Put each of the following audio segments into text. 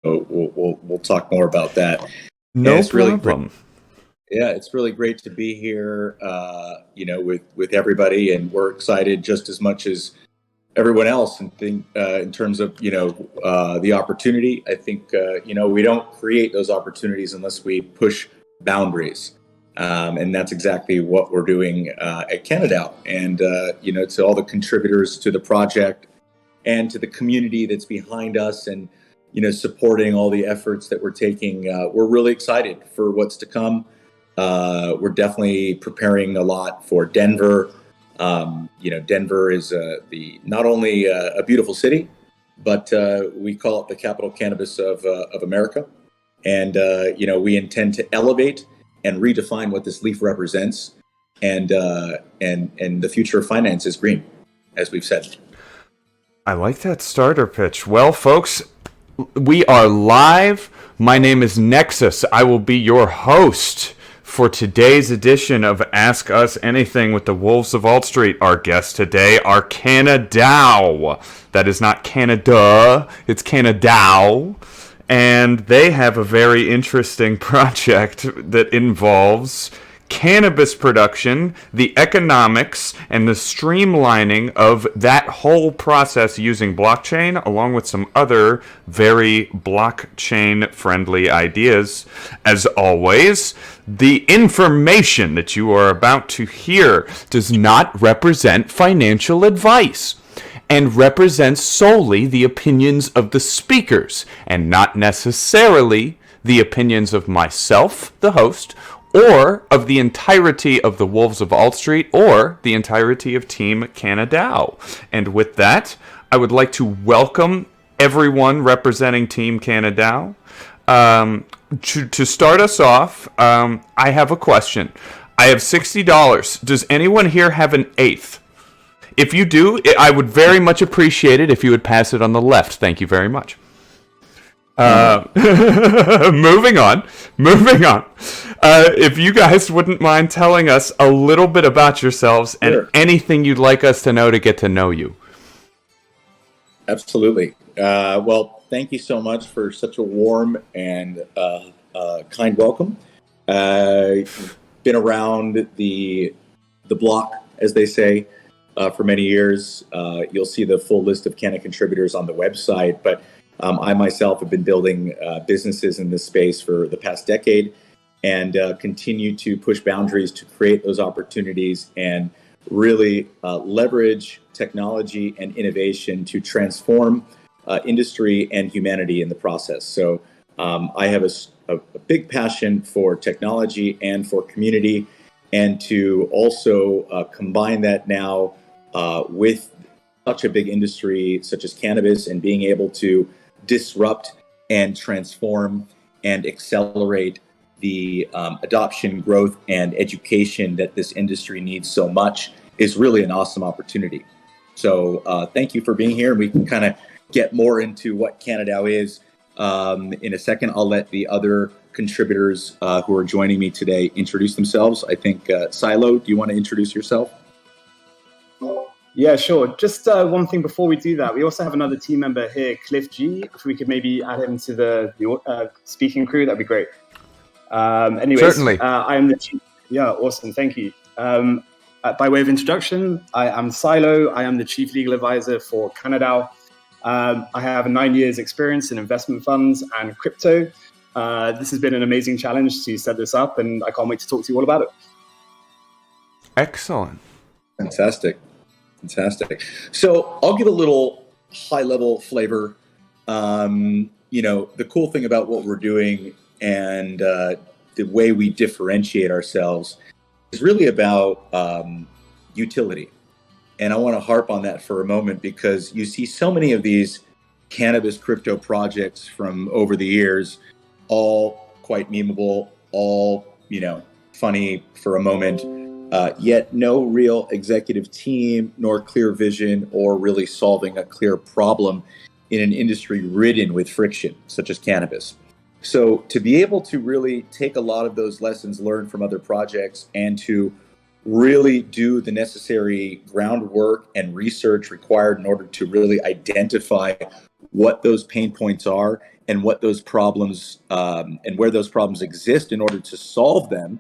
we'll talk more about that. No it's problem. Really it's really great to be here, with everybody, and we're excited just as much as everyone else. And think in terms of the opportunity. I think we don't create those opportunities unless we push boundaries, and that's exactly what we're doing at CannaDAO. And to all the contributors to the project and to the community that's behind us, and supporting all the efforts that we're taking. We're really excited for what's to come. We're definitely preparing a lot for Denver. Denver is not only a beautiful city, but we call it the capital cannabis of America. And we intend to elevate and redefine what this leaf represents. And the future of finance is green, as we've said. I like that starter pitch. Well, folks, we are live. My name is Nexus. I will be your host for today's edition of Ask Us Anything with the Wolves of Wall Street. Our guests today are CannaDAO. That is not Canada, it's CannaDAO. And they have a very interesting project that involves cannabis production, the economics, and the streamlining of that whole process using blockchain, along with some other very blockchain-friendly ideas. As always, the information that you are about to hear does not represent financial advice and represents solely the opinions of the speakers and not necessarily the opinions of myself, the host, or of the entirety of the Wolves of Wall Street, or the entirety of Team CannaDAO. And with that, I would like to welcome everyone representing Team CannaDAO. To start us off, I have a question. I have $60. Does anyone here have an eighth? If you do, I would very much appreciate it if you would pass it on the left. Thank you very much. Moving on. If you guys wouldn't mind telling us a little bit about yourselves and anything you'd like us to know to get to know you. Absolutely. Well, thank you so much for such a warm and kind welcome. Been around the block, as they say, for many years. You'll see the full list of Canna contributors on the website, but I myself have been building businesses in this space for the past decade, and continue to push boundaries to create those opportunities and really leverage technology and innovation to transform industry and humanity in the process. So I have a big passion for technology and for community, and to also combine that now with such a big industry such as cannabis, and being able to disrupt and transform and accelerate the adoption, growth, and education that this industry needs so much is really an awesome opportunity. So thank you for being here. We can kind of get more into what CannaDAO is in a second. I'll let the other contributors who are joining me today introduce themselves. I think, Silo, do you want to introduce yourself? Yeah, sure. Just one thing before we do that, we also have another team member here, Cliff G. If we could maybe add him to the speaking crew, that'd be great. Anyways, certainly. I am the chief. Yeah, awesome. Thank you. By way of introduction, I am Silo. I am the chief legal advisor for CannaDAO. I have 9 years experience in investment funds and crypto. This has been an amazing challenge to set this up, and I can't wait to talk to you all about it. Excellent. Fantastic. So I'll give a little high-level flavor. The cool thing about what we're doing and the way we differentiate ourselves is really about utility. And I want to harp on that for a moment, because you see so many of these cannabis crypto projects from over the years, all quite memeable, all, funny for a moment, yet no real executive team, nor clear vision, or really solving a clear problem in an industry ridden with friction, such as cannabis. So to be able to really take a lot of those lessons learned from other projects and to really do the necessary groundwork and research required in order to really identify what those pain points are and what those problems and where those problems exist in order to solve them,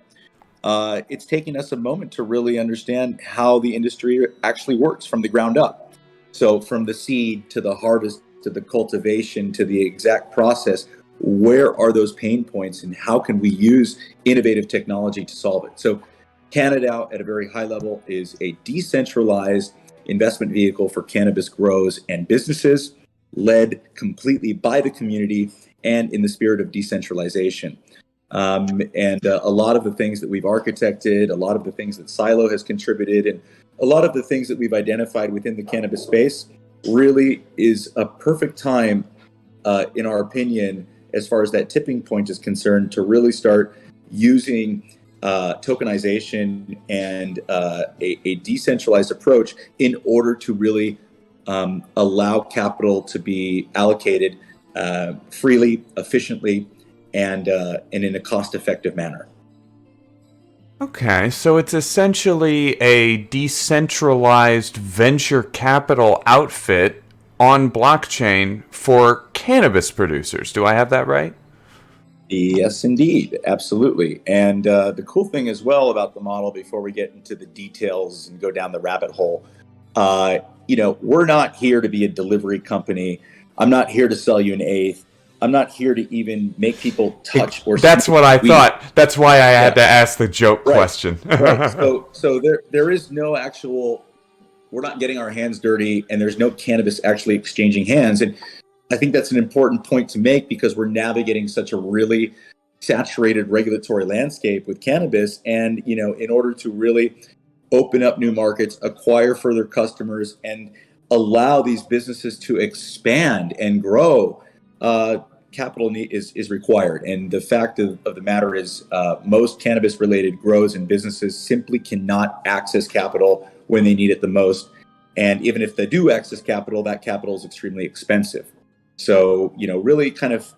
it's taking us a moment to really understand how the industry actually works from the ground up. So from the seed to the harvest to the cultivation to the exact process, where are those pain points and how can we use innovative technology to solve it? So CannaDAO at a very high level is a decentralized investment vehicle for cannabis grows and businesses, led completely by the community and in the spirit of decentralization. A lot of the things that we've architected, a lot of the things that Silo has contributed, and a lot of the things that we've identified within the cannabis space really is a perfect time, in our opinion, as far as that tipping point is concerned, to really start using tokenization and a decentralized approach in order to really allow capital to be allocated freely, efficiently, and in a cost-effective manner. Okay, so it's essentially a decentralized venture capital outfit on blockchain for cannabis producers. Do I have that right? Yes, indeed. Absolutely. And the cool thing as well about the model, before we get into the details and go down the rabbit hole, we're not here to be a delivery company. I'm not here to sell you an eighth. I'm not here to even make people touch or. That's what I thought. That's why I had to ask the joke question. Right. So there is no actual. We're not getting our hands dirty, and there's no cannabis actually exchanging hands. And I think that's an important point to make because we're navigating such a really saturated regulatory landscape with cannabis. And in order to really open up new markets, acquire further customers, and allow these businesses to expand and grow, capital is required. And the fact of the matter is most cannabis-related grows and businesses simply cannot access capital when they need it the most. And even if they do access capital, that capital is extremely expensive. So, really kind of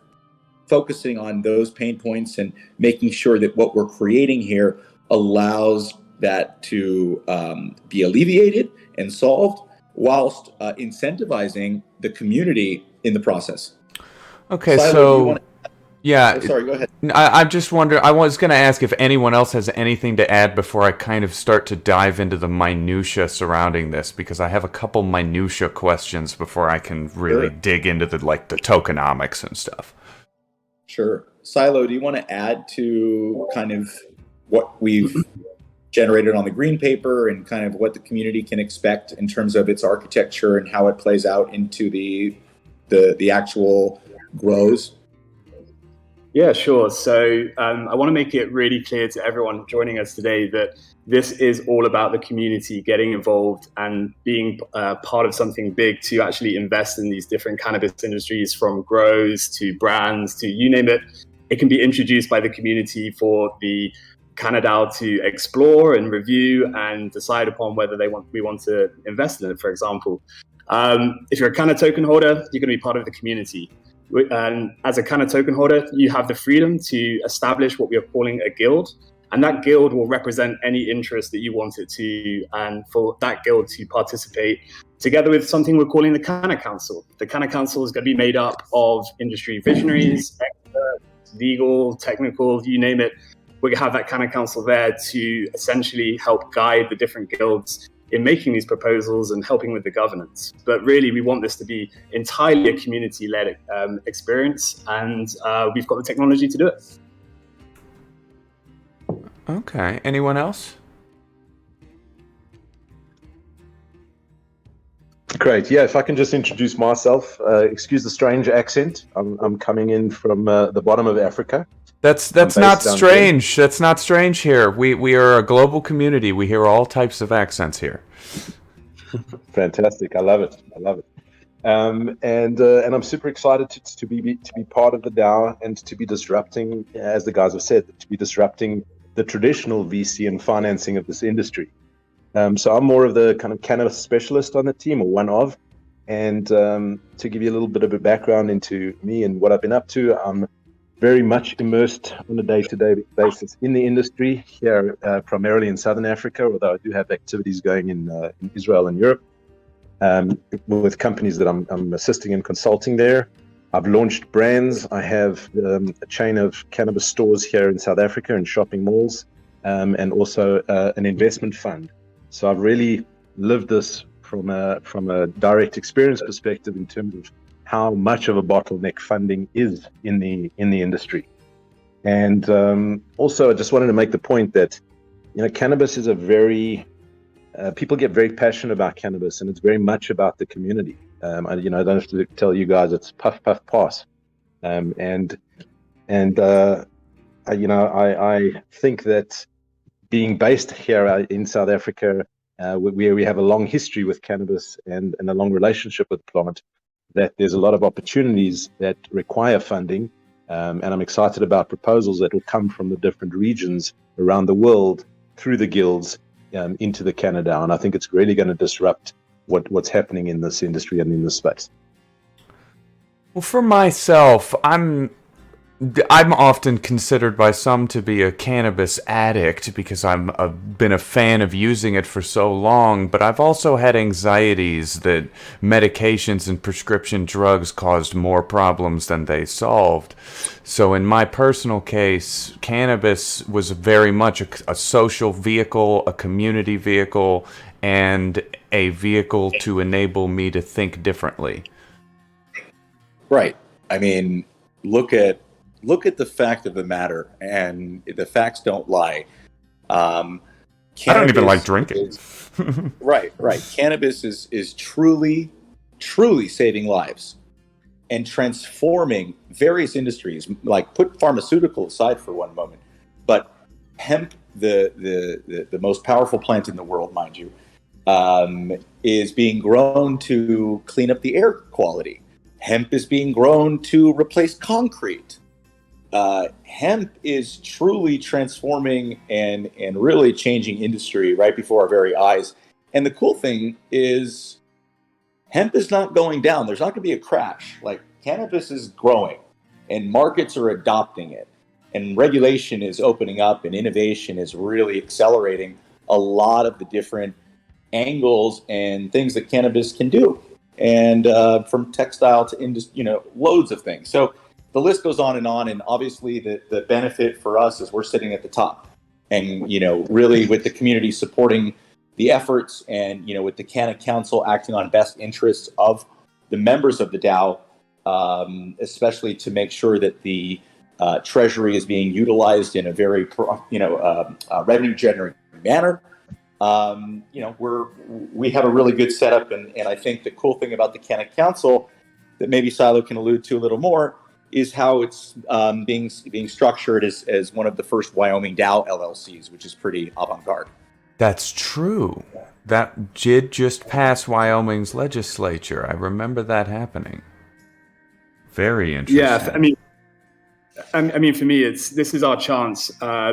focusing on those pain points and making sure that what we're creating here allows that to be alleviated and solved whilst incentivizing the community in the process. Okay, Silo, yeah. Sorry, go ahead. I'm just wondering, I was going to ask if anyone else has anything to add before I kind of start to dive into the minutia surrounding this, because I have a couple minutia questions before I can really dig into the tokenomics and stuff. Sure. Silo, do you want to add to kind of what we've generated on the green paper and kind of what the community can expect in terms of its architecture and how it plays out into the actual grows? Yeah, sure. So I want to make it really clear to everyone joining us today that this is all about the community getting involved and being part of something big to actually invest in these different cannabis industries, from grows to brands to you name it. It can be introduced by the community for the CannaDAO to explore and review and decide upon whether we want to invest in it, for example. If you're a Canna token holder, you're going to be part of the community. And as a Canna token holder, you have the freedom to establish what we are calling a guild. And that guild will represent any interest that you want it to, and for that guild to participate together with something we're calling the Canna Council. The Canna Council is going to be made up of industry visionaries, experts, legal, technical, you name it. We're going to have that Canna Council there to essentially help guide the different guilds in making these proposals and helping with the governance. But really, we want this to be entirely a community-led experience, and we've got the technology to do it. Okay. Anyone else? Great. Yeah, if I can just introduce myself. Excuse the strange accent. I'm coming in from the bottom of Africa. That's not strange. That's not strange here. We are a global community. We hear all types of accents here. Fantastic. I love it. And I'm super excited to be part of the DAO and to be disrupting, as the guys have said, to be disrupting the traditional VC and financing of this industry. So I'm more of the kind of cannabis specialist on the team, or one of. And to give you a little bit of a background into me and what I've been up to, I'm very much immersed on a day-to-day basis in the industry here, primarily in Southern Africa, although I do have activities going in Israel and Europe with companies that I'm assisting and consulting there. I've launched brands. I have a chain of cannabis stores here in South Africa and shopping malls, and also an investment fund. So I've really lived this from a direct experience perspective in terms of how much of a bottleneck funding is in the industry. And also, I just wanted to make the point that cannabis is a very people get very passionate about cannabis, and it's very much about the community. I don't have to tell you guys it's puff puff pass, I think that being based here in South Africa, where we have a long history with cannabis and a long relationship with the plant, that there's a lot of opportunities that require funding, and I'm excited about proposals that will come from the different regions around the world through the guilds into the CannaDAO, and I think it's really going to disrupt what's happening in this industry and in this space. Well, for myself, I'm often considered by some to be a cannabis addict because I've been a fan of using it for so long, but I've also had anxieties that medications and prescription drugs caused more problems than they solved. So in my personal case, cannabis was very much a social vehicle, a community vehicle, and a vehicle to enable me to think differently. Right. I mean, look at the fact of the matter, and the facts don't lie. I don't even like drinking. Right. Cannabis is truly saving lives and transforming various industries. Like, put pharmaceutical aside for one moment, but hemp, the most powerful plant in the world, mind you, is being grown to clean up the air quality. Hemp is being grown to replace concrete. Hemp is truly transforming and really changing industry right before our very eyes. And the cool thing is, hemp is not going down. There's not going to be a crash. Like, cannabis is growing, and markets are adopting it, and regulation is opening up, and innovation is really accelerating a lot of the different angles and things that cannabis can do, and from textile to loads of things. So the list goes on, and obviously the benefit for us is we're sitting at the top, and really with the community supporting the efforts, and with the Canna Council acting on best interests of the members of the DAO, especially to make sure that the treasury is being utilized in a very revenue generating manner. We have a really good setup, and I think the cool thing about the Canna Council that maybe Silo can allude to a little more is how it's being structured as one of the first Wyoming DAO LLCs, which is pretty avant-garde. That's true. That did just pass Wyoming's legislature. I remember that happening. Very interesting. Yeah, I mean, for me, this is our chance,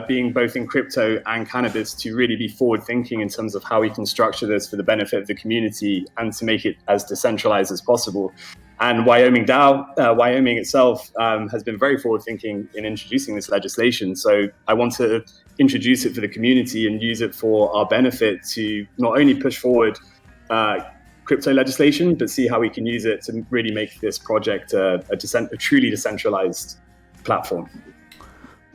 being both in crypto and cannabis, to really be forward-thinking in terms of how we can structure this for the benefit of the community and to make it as decentralized as possible. And Wyoming DAO, Wyoming itself, has been very forward-thinking in introducing this legislation. So I want to introduce it for the community and use it for our benefit to not only push forward crypto legislation, but see how we can use it to really make this project a truly decentralized platform.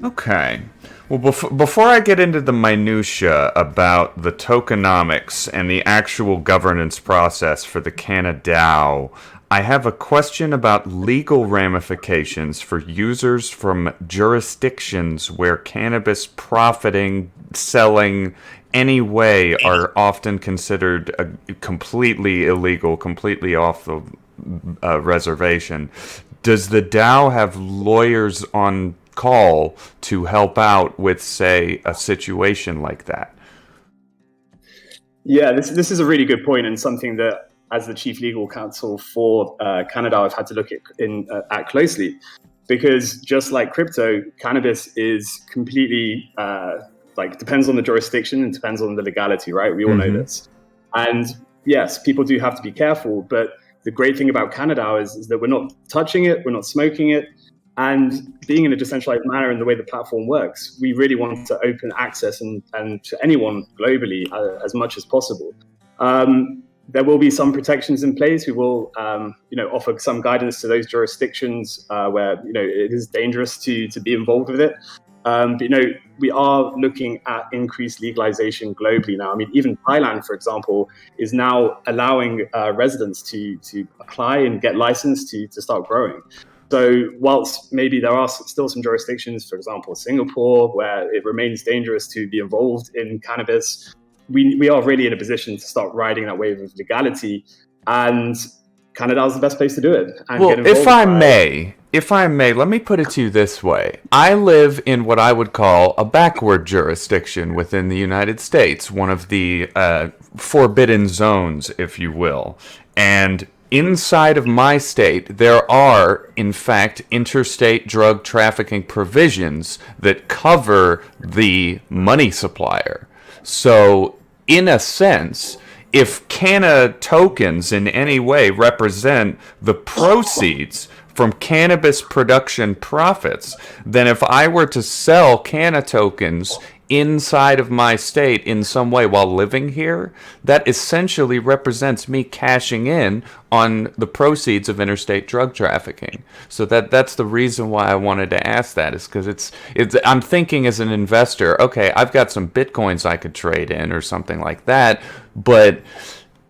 Okay. Well, before I get into the minutia about the tokenomics and the actual governance process for the CannaDAO, I have a question about legal ramifications for users from jurisdictions where cannabis profiting, selling, any way are often considered completely illegal, completely off the reservation. Does the DAO have lawyers on call to help out with, say, a situation like that? Yeah, this is a really good point, and something that, as the chief legal counsel for CannaDAO, I've had to look at closely, because just like crypto, cannabis is completely depends on the jurisdiction and depends on the legality, right? We all know this. And yes, people do have to be careful, but the great thing about CannaDAO is that we're not touching it, we're not smoking it, and being in a decentralized manner in the way the platform works, we really want to open access and to anyone globally as much as possible. there will be some protections in place. We will, offer some guidance to those jurisdictions where it is dangerous to be involved with it. But we are looking at increased legalization globally now. I mean, even Thailand, for example, is now allowing residents to apply and get licensed to start growing. So whilst maybe there are still some jurisdictions, for example, Singapore, where it remains dangerous to be involved in cannabis, we are really in a position to start riding that wave of legality, and CannaDAO is the best place to do it. And well, if I may, let me put it to you this way. I live in what I would call a backward jurisdiction within the United States, one of the forbidden zones, if you will. And inside of my state, there are, in fact, interstate drug trafficking provisions that cover the money supplier. So, in a sense, if Canna tokens in any way represent the proceeds from cannabis production profits, then if I were to sell Canna tokens inside of my state in some way while living here, that essentially represents me cashing in on the proceeds of interstate drug trafficking. So that's the reason why I wanted to ask that, is because it's I'm thinking as an investor, okay, I've got some bitcoins I could trade in or something like that, but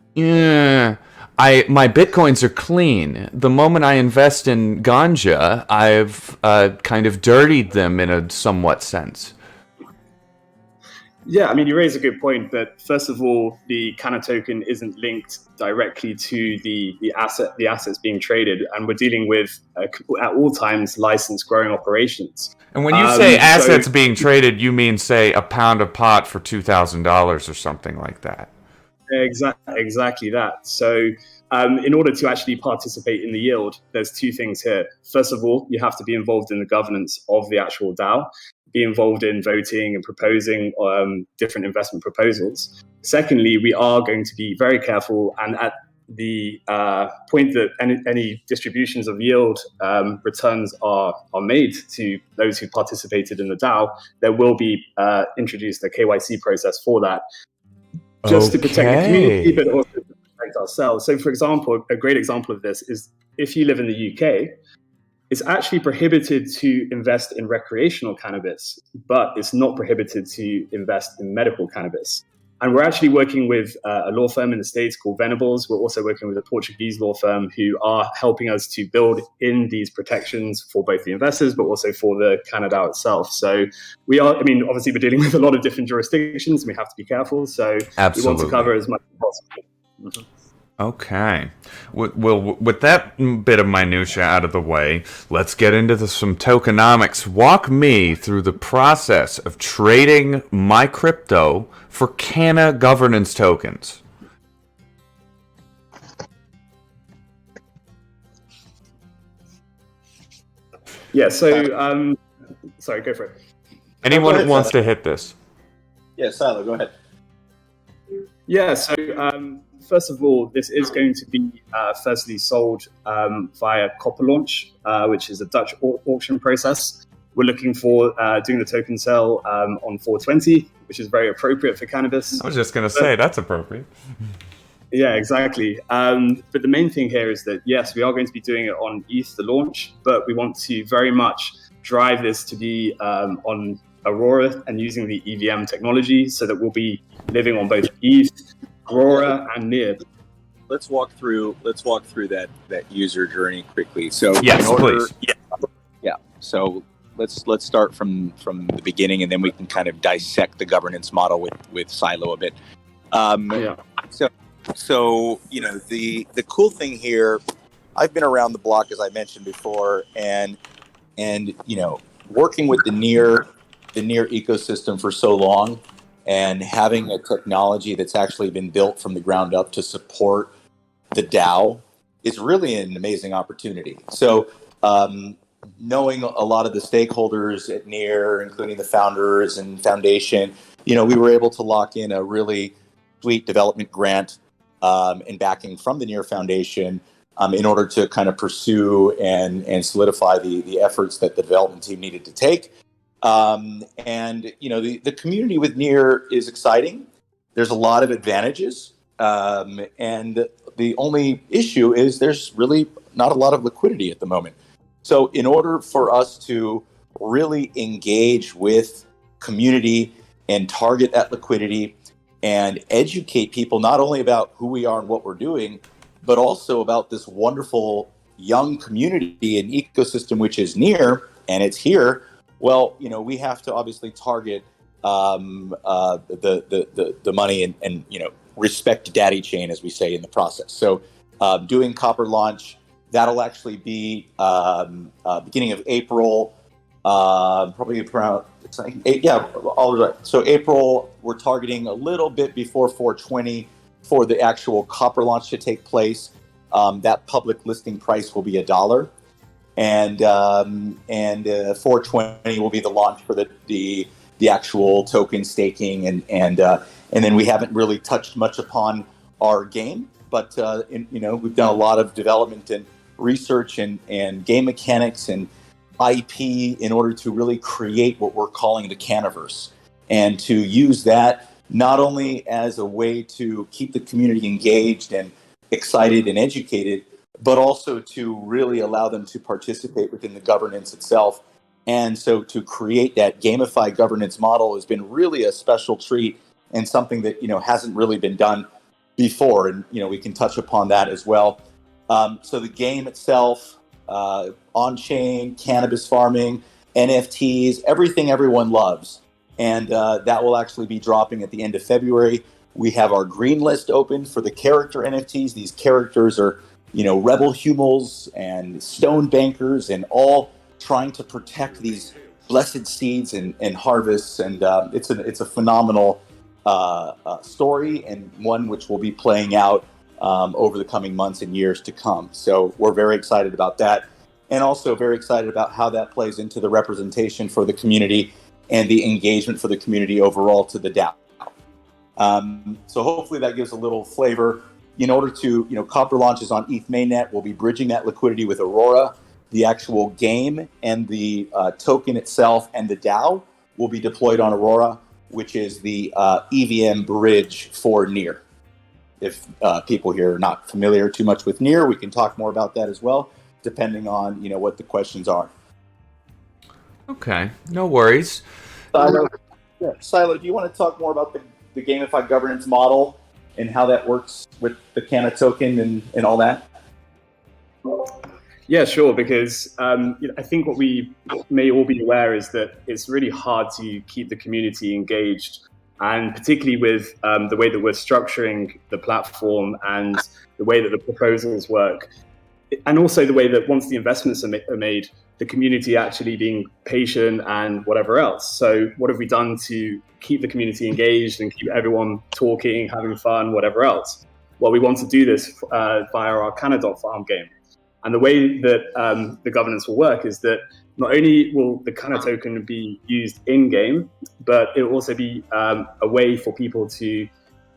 my bitcoins are clean. The moment I invest in ganja, I've kind of dirtied them in a somewhat sense. Yeah, I mean, you raise a good point, but first of all, the Canna token isn't linked directly to the assets being traded, and we're dealing with at all times licensed growing operations. And when you say assets being traded, you mean, say, a pound of pot for $2,000 or something like that. Exactly that. So in order to actually participate in the yield, there's two things here. First of all, you have to be involved in the governance of the actual DAO, be involved in voting and proposing different investment proposals. Secondly, we are going to be very careful, and at the point that any distributions of yield returns are made to those who participated in the DAO, there will be introduced a KYC process for that, just to protect the community, but also to protect ourselves. So, for example, a great example of this is if you live in the UK, it's actually prohibited to invest in recreational cannabis, but it's not prohibited to invest in medical cannabis. And we're actually working with a law firm in the States called Venables. We're also working with a Portuguese law firm who are helping us to build in these protections for both the investors, but also for the CannaDAO itself. So obviously we're dealing with a lot of different jurisdictions and we have to be careful. So Absolutely. We want to cover as much as possible. Mm-hmm. Okay. Well, with that bit of minutia out of the way, let's get into some tokenomics. Walk me through the process of trading my crypto for Canna governance tokens. Yeah, so, sorry, go for it. Anyone who wants to hit this? Yeah, Silo, go ahead. Yeah, so first of all, this is going to be firstly sold via Copper Launch, which is a Dutch auction process. We're looking for doing the token sale on 420, which is very appropriate for cannabis. I was just going to say, that's appropriate. Yeah, exactly. But the main thing here is that, yes, we are going to be doing it on ETH, the launch, but we want to very much drive this to be on Aurora and using the EVM technology, so that we'll be living on both ETH, Aurora, and NEAR. Let's walk through that user journey quickly. So yes, please. Yeah. So let's start from the beginning, and then we can kind of dissect the governance model with Silo a bit. So the cool thing here, I've been around the block, as I mentioned before, and working with the NEAR ecosystem for so long, and having a technology that's actually been built from the ground up to support the DAO is really an amazing opportunity. So knowing a lot of the stakeholders at NEAR, including the founders and foundation, we were able to lock in a really sweet development grant and backing from the NEAR Foundation in order to kind of pursue and solidify the efforts that the development team needed to take. The community with NEAR is exciting. There's a lot of advantages. And the only issue is there's really not a lot of liquidity at the moment. So in order for us to really engage with community and target that liquidity and educate people not only about who we are and what we're doing, but also about this wonderful young community and ecosystem which is near and it's here. Well, we have to obviously target the money and respect daddy chain, as we say in the process. So doing Copper launch, that'll actually be beginning of April, probably around, it's like all right. So April, we're targeting a little bit before 420 for the actual Copper launch to take place. That public listing price will be $1, and 420 will be the launch for the actual token staking, and then we haven't really touched much upon our game, but we've done a lot of development and research and game mechanics and IP in order to really create what we're calling the Cannaverse, and to use that not only as a way to keep the community engaged and excited and educated, but also to really allow them to participate within the governance itself. And so to create that gamified governance model has been really a special treat and something that hasn't really been done before. And we can touch upon that as well. So the game itself, on-chain, cannabis farming, NFTs, everything everyone loves. And that will actually be dropping at the end of February. We have our green list open for the character NFTs. These characters are, rebel humals and stone bankers, and all trying to protect these blessed seeds and harvests. And it's a phenomenal story, and one which will be playing out over the coming months and years to come. So we're very excited about that, and also very excited about how that plays into the representation for the community and the engagement for the community overall to the DAO. So hopefully that gives a little flavor. In order to, Copper launches on ETH mainnet, we'll be bridging that liquidity with Aurora. The actual game and the token itself and the DAO will be deployed on Aurora, which is the EVM bridge for NEAR. If people here are not familiar too much with NEAR, we can talk more about that as well, depending on what the questions are. Okay, no worries. Silo, do you want to talk more about the gamified governance model and how that works with the Canna token and all that? Yeah, sure. Because I think what we may all be aware is that it's really hard to keep the community engaged, and particularly with the way that we're structuring the platform and the way that the proposals work, and also the way that once the investments are made, the community actually being patient and whatever else. So what have we done to keep the community engaged and keep everyone talking, having fun, whatever else? Well, we want to do this via our CannaDAO farm game. And the way that the governance will work is that not only will the Canna token be used in-game, but it will also be a way for people to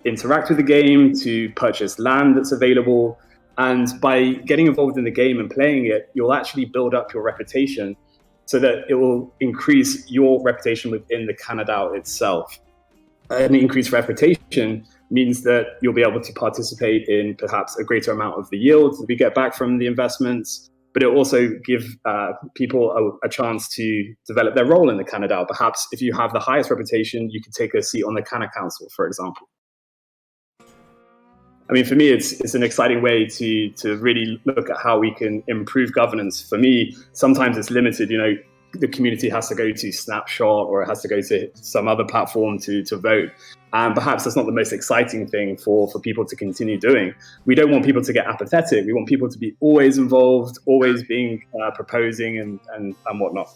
interact with the game, to purchase land that's available. And by getting involved in the game and playing it, you'll actually build up your reputation so that it will increase your reputation within the CannaDAO itself. An increased reputation means that you'll be able to participate in perhaps a greater amount of the yield that we get back from the investments, but it also give people a chance to develop their role in the CannaDAO. Perhaps if you have the highest reputation, you could take a seat on the Canna Council, for example. I mean, for me, it's an exciting way to really look at how we can improve governance. For me, sometimes it's limited. The community has to go to Snapshot or it has to go to some other platform to vote. And perhaps that's not the most exciting thing for people to continue doing. We don't want people to get apathetic. We want people to be always involved, always being proposing and whatnot.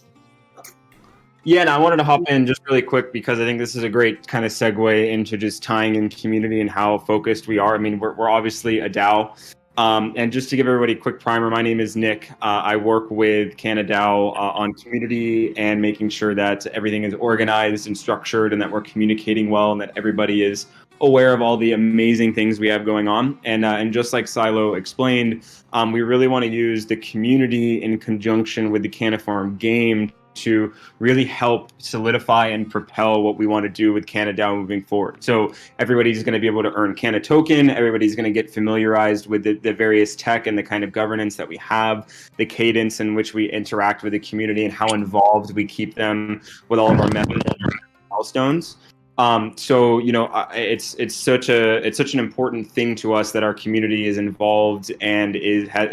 Yeah, and I wanted to hop in just really quick because I think this is a great kind of segue into just tying in community and how focused we are. I mean, we're obviously a DAO. And just to give everybody a quick primer, my name is Nick. I work with CannaDAO on community and making sure that everything is organized and structured and that we're communicating well and that everybody is aware of all the amazing things we have going on. And just like Silo explained, we really want to use the community in conjunction with the Canna Farm game to really help solidify and propel what we want to do with CannaDAO moving forward. So everybody's going to be able to earn Canna token. Everybody's going to get familiarized with the various tech and the kind of governance that we have, the cadence in which we interact with the community, and how involved we keep them with all of our milestones. So it's such an important thing to us that our community is involved and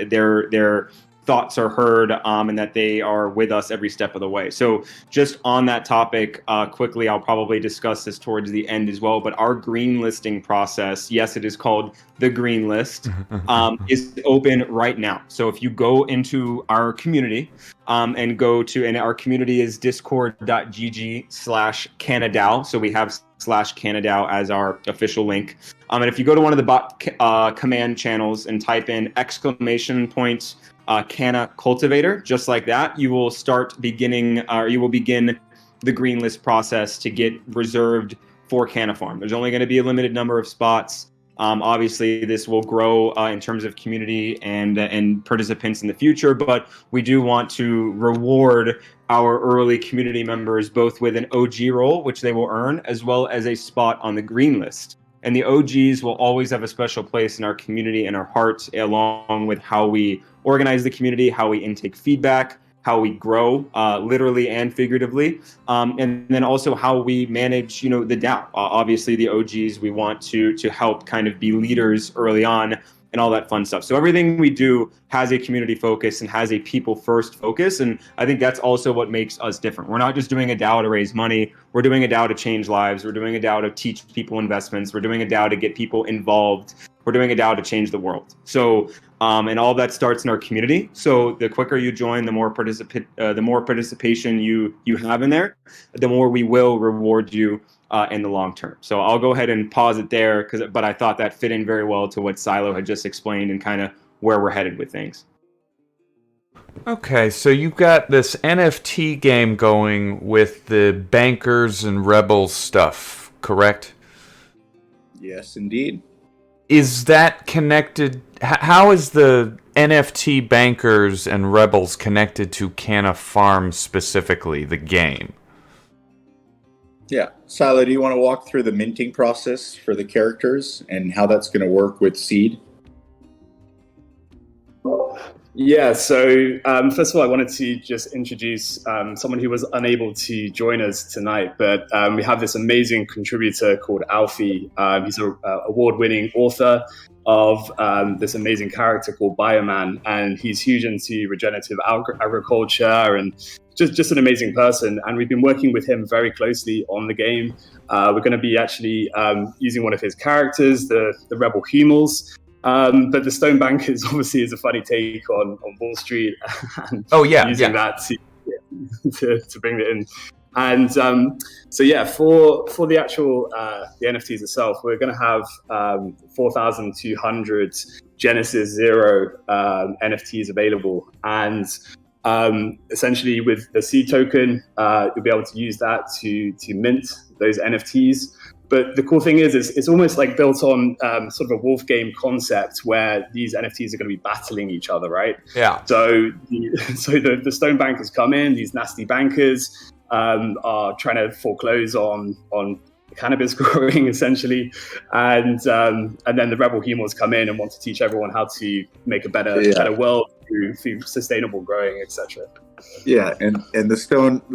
their thoughts are heard, and that they are with us every step of the way. So just on that topic, quickly, I'll probably discuss this towards the end as well, but our green listing process, yes, it is called the green list, is open right now. So if you go into our community, and our community is discord.gg/CannaDAO. So we have /CannaDAO as our official link. And if you go to one of the command channels and type in !Canna cultivator, just like that, you will begin the green list process to get reserved for Canna Farm. There's only going to be a limited number of spots. Obviously, this will grow in terms of community and participants in the future, but we do want to reward our early community members both with an OG role, which they will earn, as well as a spot on the green list. And the OGs will always have a special place in our community and our hearts, along with how we organize the community, how we intake feedback, how we grow, literally and figuratively, and then also how we manage, the DAO. Obviously, the OGs, we want to help kind of be leaders early on and all that fun stuff. So everything we do has a community focus and has a people first focus. And I think that's also what makes us different. We're not just doing a DAO to raise money. We're doing a DAO to change lives. We're doing a DAO to teach people investments. We're doing a DAO to get people involved. We're doing a DAO to change the world. So, and all that starts in our community. So the quicker you join, the more participation you have in there, the more we will reward you in the long term. So I'll go ahead and pause it there, but I thought that fit in very well to what Silo had just explained and kind of where we're headed with things. Okay, so you've got this NFT game going with the bankers and rebels stuff, correct? Yes, indeed. Is that connected? How is the NFT bankers and rebels connected to Canna Farm specifically, the game? Yeah. Silo, do you want to walk through the minting process for the characters and how that's going to work with Seed? Yeah, so first of all, I wanted to just introduce someone who was unable to join us tonight, but we have this amazing contributor called Alfie. He's an award-winning author of this amazing character called Bioman, and he's huge into regenerative agriculture and just an amazing person. And we've been working with him very closely on the game. We're going to be actually using one of his characters, the Rebel Humals. But the Stone Bankers obviously is a funny take on Wall Street, and using that to bring it in. And so yeah, for the actual the NFTs itself, we're going to have 4,200 Genesis 0 NFTs available, and essentially with the seed token, you'll be able to use that to mint those NFTs. But the cool thing is it's almost like built on sort of a wolf game concept where these NFTs are going to be battling each other, right? Yeah. So the Stone Bankers come in, these nasty bankers are trying to foreclose on cannabis growing essentially, and then the Rebel Humans come in and want to teach everyone how to make a better world through sustainable growing, etc. Yeah, and the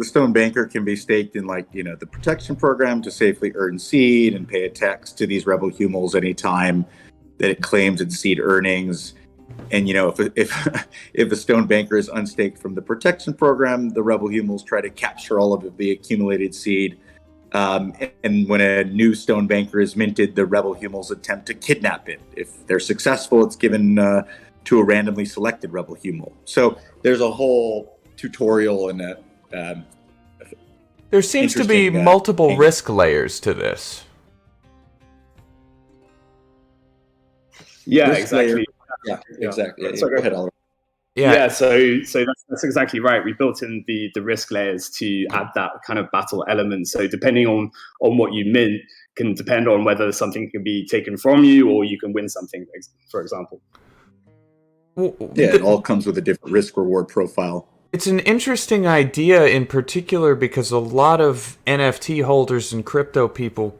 stone banker can be staked in the protection program to safely earn seed and pay a tax to these Rebel Humals anytime that it claims its seed earnings. And if a stone banker is unstaked from the protection program, the Rebel Humals try to capture all of the accumulated seed. And when a new stone banker is minted, the Rebel Humals attempt to kidnap it. If they're successful, it's given to a randomly selected Rebel Humal. So there's a whole tutorial and there seems to be multiple risk layers to this. Yeah, risk exactly. Layer. Yeah, exactly. So go ahead, Oliver. Yeah, so that's exactly right. We built in the risk layers to add that kind of battle element. So depending on what you mint can depend on whether something can be taken from you or you can win something, for example. Yeah, it all comes with a different risk reward profile. It's an interesting idea in particular because a lot of NFT holders and crypto people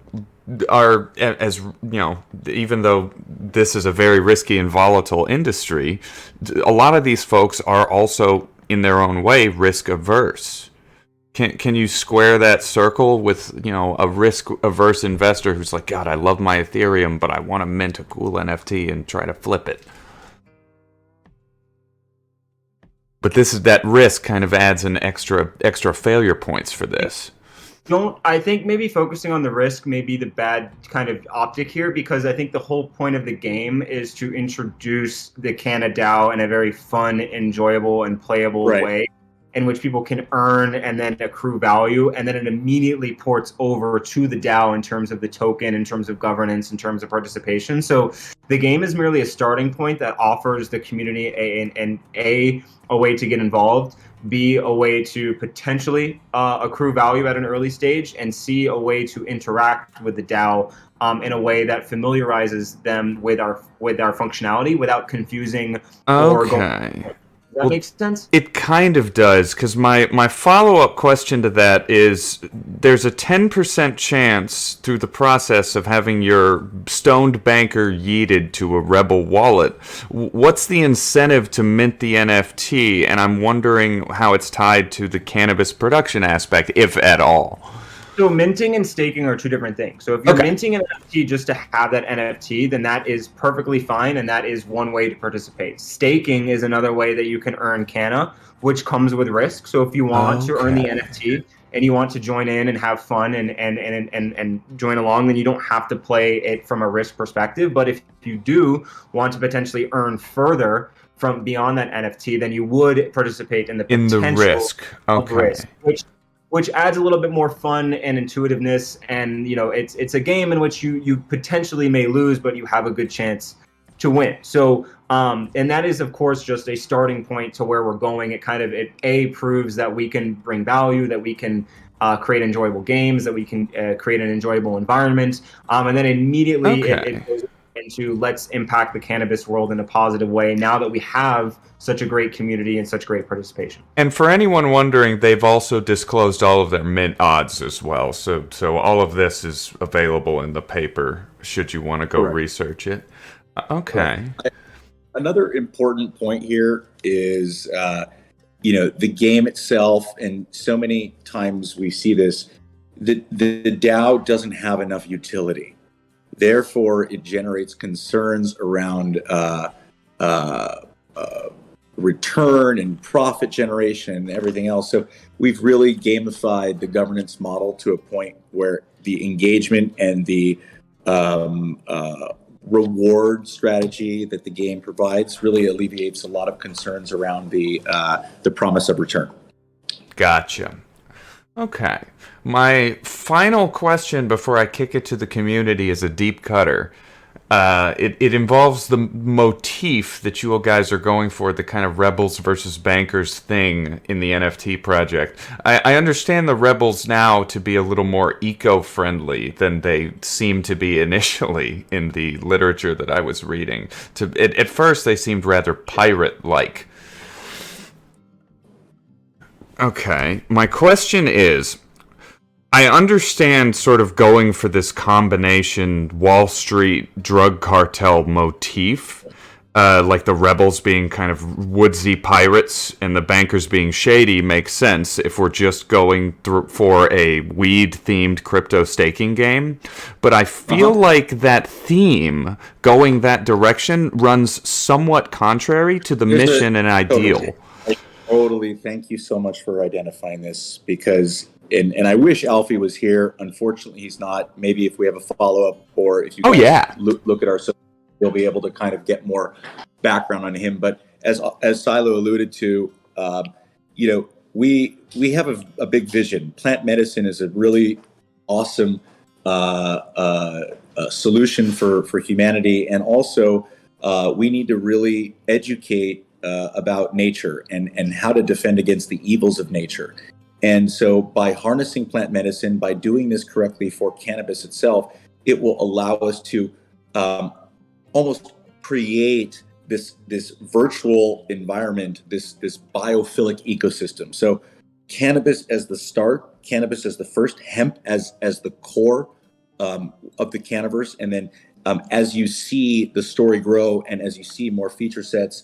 are, as you know, even though this is a very risky and volatile industry, a lot of these folks are also in their own way risk averse. Can you square that circle with, you know, a risk averse investor who's like, God, I love my Ethereum, but I want to mint a cool NFT and try to flip it? But that risk kind of adds an extra failure points for this. I think maybe focusing on the risk may be the bad kind of optic here, because I think the whole point of the game is to introduce the CannaDAO in a very fun, enjoyable, and playable way, in which people can earn and then accrue value, and then it immediately ports over to the DAO in terms of the token, in terms of governance, in terms of participation. So the game is merely a starting point that offers the community a way to get involved, B, a way to potentially accrue value at an early stage, and C, a way to interact with the DAO in a way that familiarizes them with our functionality without confusing or going. Does that make sense? It kind of does, because my follow-up question to that is, there's a 10% chance through the process of having your stoned banker yeeted to a rebel wallet. What's the incentive to mint the NFT? And I'm wondering how it's tied to the cannabis production aspect, if at all. So minting and staking are two different things. So if you're minting an NFT just to have that NFT, then that is perfectly fine, and that is one way to participate. Staking is another way that you can earn Canna, which comes with risk. So if you want to earn the NFT and you want to join in and have fun and join along, then you don't have to play it from a risk perspective. But if you do want to potentially earn further from beyond that NFT, then you would participate in the potential risk. Of risk, which adds a little bit more fun and intuitiveness, and you know, it's a game in which you potentially may lose, but you have a good chance to win. So and that is of course just a starting point to where we're going. It proves that we can bring value, that we can create enjoyable games, that we can create an enjoyable environment, and then immediately it goes into let's impact the cannabis world in a positive way now that we have such a great community and such great participation. And for anyone wondering, they've also disclosed all of their mint odds as well. So all of this is available in the paper should you want to go research it. Okay. Another important point here is, the game itself, and so many times we see this, the DAO doesn't have enough utility. Therefore, it generates concerns around return and profit generation and everything else. So we've really gamified the governance model to a point where the engagement and the reward strategy that the game provides really alleviates a lot of concerns around the promise of return. Gotcha. Okay. My final question before I kick it to the community is a deep cutter. It involves the motif that you guys are going for, the kind of rebels versus bankers thing in the NFT project. I understand the rebels now to be a little more eco-friendly than they seemed to be initially in the literature that I was reading. At first, they seemed rather pirate-like. Okay, my question is, I understand sort of going for this combination Wall Street drug cartel motif, like the rebels being kind of woodsy pirates and the bankers being shady makes sense if we're just going for a weed-themed crypto staking game. But I feel like that theme, going that direction, runs somewhat contrary to the mission and ideal. Totally. Thank you so much for identifying this, because, and I wish Alfie was here. Unfortunately, he's not. Maybe if we have a follow-up, or if you look at our social, you'll be able to kind of get more background on him. But as Silo alluded to, we have a big vision. Plant medicine is a really awesome solution for humanity, and also we need to really educate about nature and how to defend against the evils of nature. And so by harnessing plant medicine, by doing this correctly for cannabis itself, it will allow us to almost create this virtual environment, this biophilic ecosystem. So cannabis as the start, cannabis as the first, hemp as the core of the Cannaverse, and then as you see the story grow and as you see more feature sets,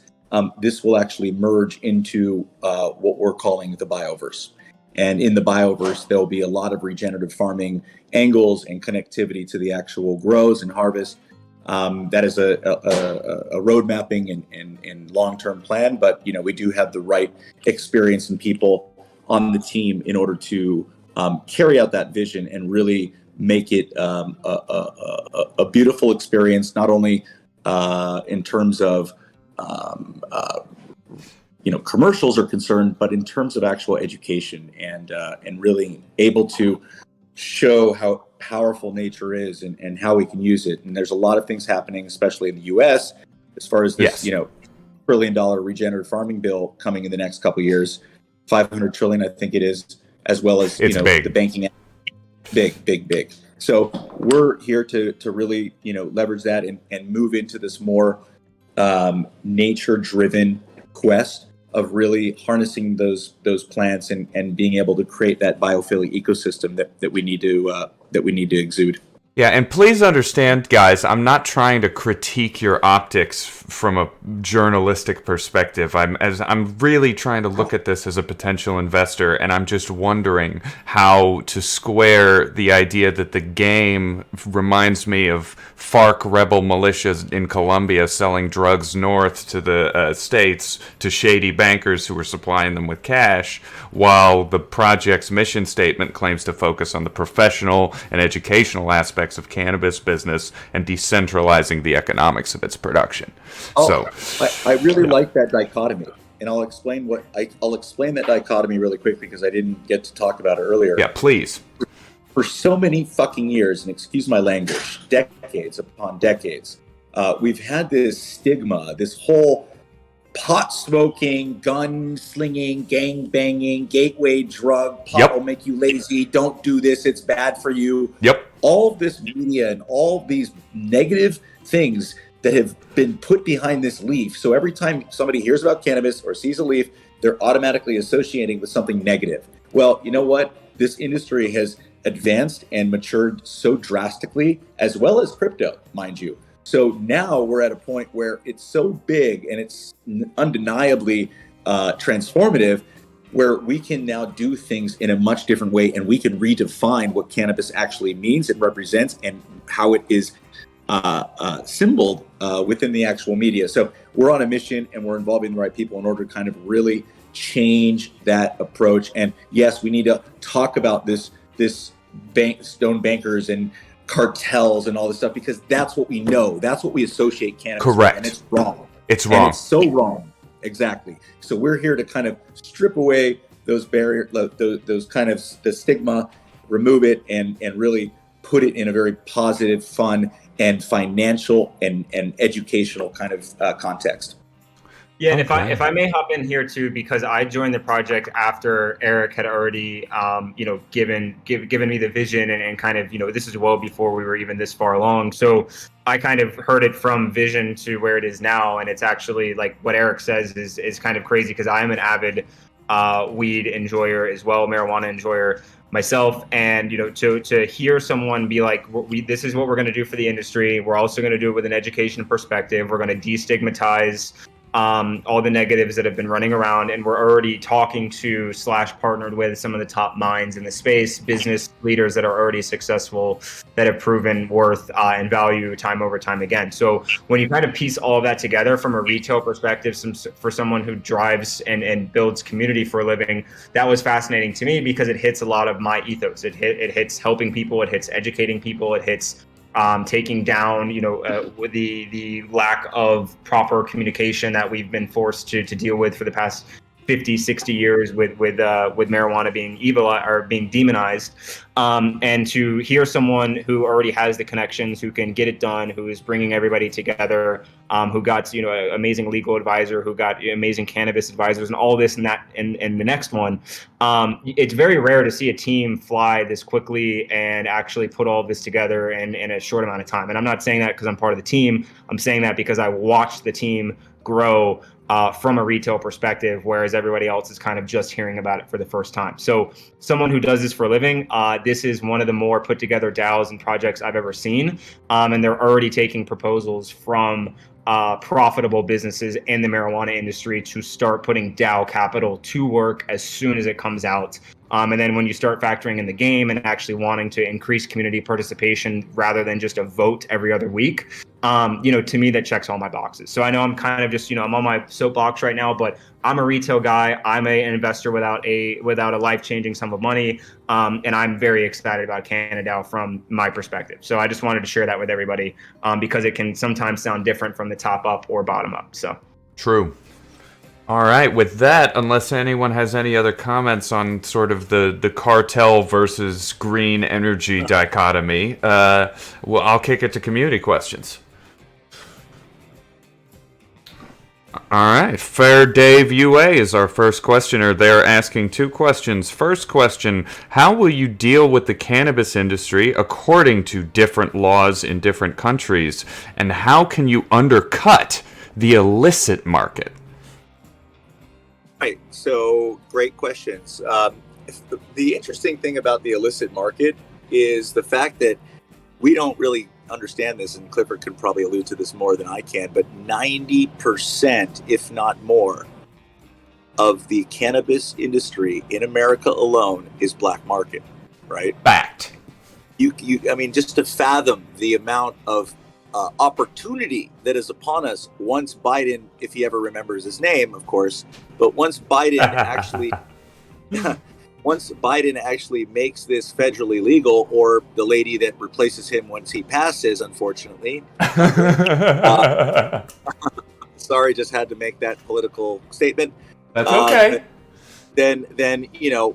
this will actually merge into what we're calling the bioverse. And in the bioverse, there'll be a lot of regenerative farming angles and connectivity to the actual grows and harvest. That is a road mapping and long-term plan, but we do have the right experience and people on the team in order to carry out that vision and really make it a beautiful experience, not only in terms of commercials are concerned, but in terms of actual education and really able to show how powerful nature is and how we can use it. And there's a lot of things happening, especially in the U.S., as far as this, $1 trillion regenerative farming bill coming in the next couple of years, 500 trillion, I think it is, as well as the banking, big. So we're here to really leverage that and move into this more nature-driven quest of really harnessing those plants and being able to create that biophilic ecosystem that we need to exude. Yeah, and please understand, guys, I'm not trying to critique your optics from a journalistic perspective. I'm really trying to look at this as a potential investor, and I'm just wondering how to square the idea that the game reminds me of FARC rebel militias in Colombia selling drugs north to the states to shady bankers who were supplying them with cash, while the project's mission statement claims to focus on the professional and educational aspects of cannabis business and decentralizing the economics of its production. I really like that dichotomy, and I'll explain that dichotomy really quick because I didn't get to talk about it earlier. Yeah, please. For so many fucking years, and excuse my language, decades upon decades, we've had this stigma, this whole pot smoking, gun slinging, gang banging, gateway drug, pot will make you lazy, don't do this, it's bad for you. All of this media and all of these negative things that have been put behind this leaf. So every time somebody hears about cannabis or sees a leaf, they're automatically associating with something negative. Well, you know what? This industry has advanced and matured so drastically, as well as crypto, mind you. So now we're at a point where it's so big and it's undeniably transformative, where we can now do things in a much different way, and we can redefine what cannabis actually means and represents and how it is symboled within the actual media. So we're on a mission, and we're involving the right people in order to kind of really change that approach. And yes, we need to talk about this stone bankers and cartels and all this stuff, because that's what we know. That's what we associate cannabis with, and it's wrong. It's wrong. And it's so wrong. Exactly. So we're here to kind of strip away those barriers, those kind of the stigma, remove it, and really put it in a very positive, fun, and financial and educational kind of context. Yeah, and if I may hop in here too, because I joined the project after Eric had already, given me the vision and kind of, this is well before we were even this far along. So I kind of heard it from vision to where it is now, and it's actually like what Eric says is kind of crazy, because I am an avid weed enjoyer as well, marijuana enjoyer myself, and to hear someone be like, this is what we're going to do for the industry. We're also going to do it with an education perspective. We're going to destigmatize all the negatives that have been running around, and we're already talking to / partnered with some of the top minds in the space, business leaders that are already successful, that have proven worth and value time over time again. So when you kind of piece all of that together from a retail perspective, for someone who drives and builds community for a living, that was fascinating to me, because it hits a lot of my ethos. It hits helping people, it hits educating people, it hits taking down, with the lack of proper communication that we've been forced to deal with for the past 50, 60 years with marijuana being evil or being demonized, and to hear someone who already has the connections, who can get it done, who is bringing everybody together, who got an amazing legal advisor, who got amazing cannabis advisors, and all this and that, and the next one. It's very rare to see a team fly this quickly and actually put all of this together in a short amount of time. And I'm not saying that because I'm part of the team. I'm saying that because I watched the team grow from a retail perspective, whereas everybody else is kind of just hearing about it for the first time. So someone who does this for a living, this is one of the more put together DAOs and projects I've ever seen. And they're already taking proposals from profitable businesses in the marijuana industry to start putting DAO capital to work as soon as it comes out. And then when you start factoring in the game and actually wanting to increase community participation rather than just a vote every other week, to me, that checks all my boxes. So I know I'm kind of just, I'm on my soapbox right now, but I'm a retail guy. I'm an investor without a life-changing sum of money. And I'm very excited about CannaDAO from my perspective. So I just wanted to share that with everybody because it can sometimes sound different from the top up or bottom up. So true. All right. With that, unless anyone has any other comments on sort of the cartel versus green energy dichotomy, I'll kick it to community questions. All right. Fair Dave UA is our first questioner. They're asking two questions. First question, how will you deal with the cannabis industry according to different laws in different countries? And how can you undercut the illicit market? Right. So great questions. The interesting thing about the illicit market is the fact that we don't really understand this, and Clifford can probably allude to this more than I can, but 90%, if not more, of the cannabis industry in America alone is black market, right? Fact. I mean, just to fathom the amount of opportunity that is upon us once Biden, if he ever remembers his name, of course, but once Biden actually makes this federally legal, or the lady that replaces him once he passes, unfortunately. Sorry, just had to make that political statement. That's okay. Then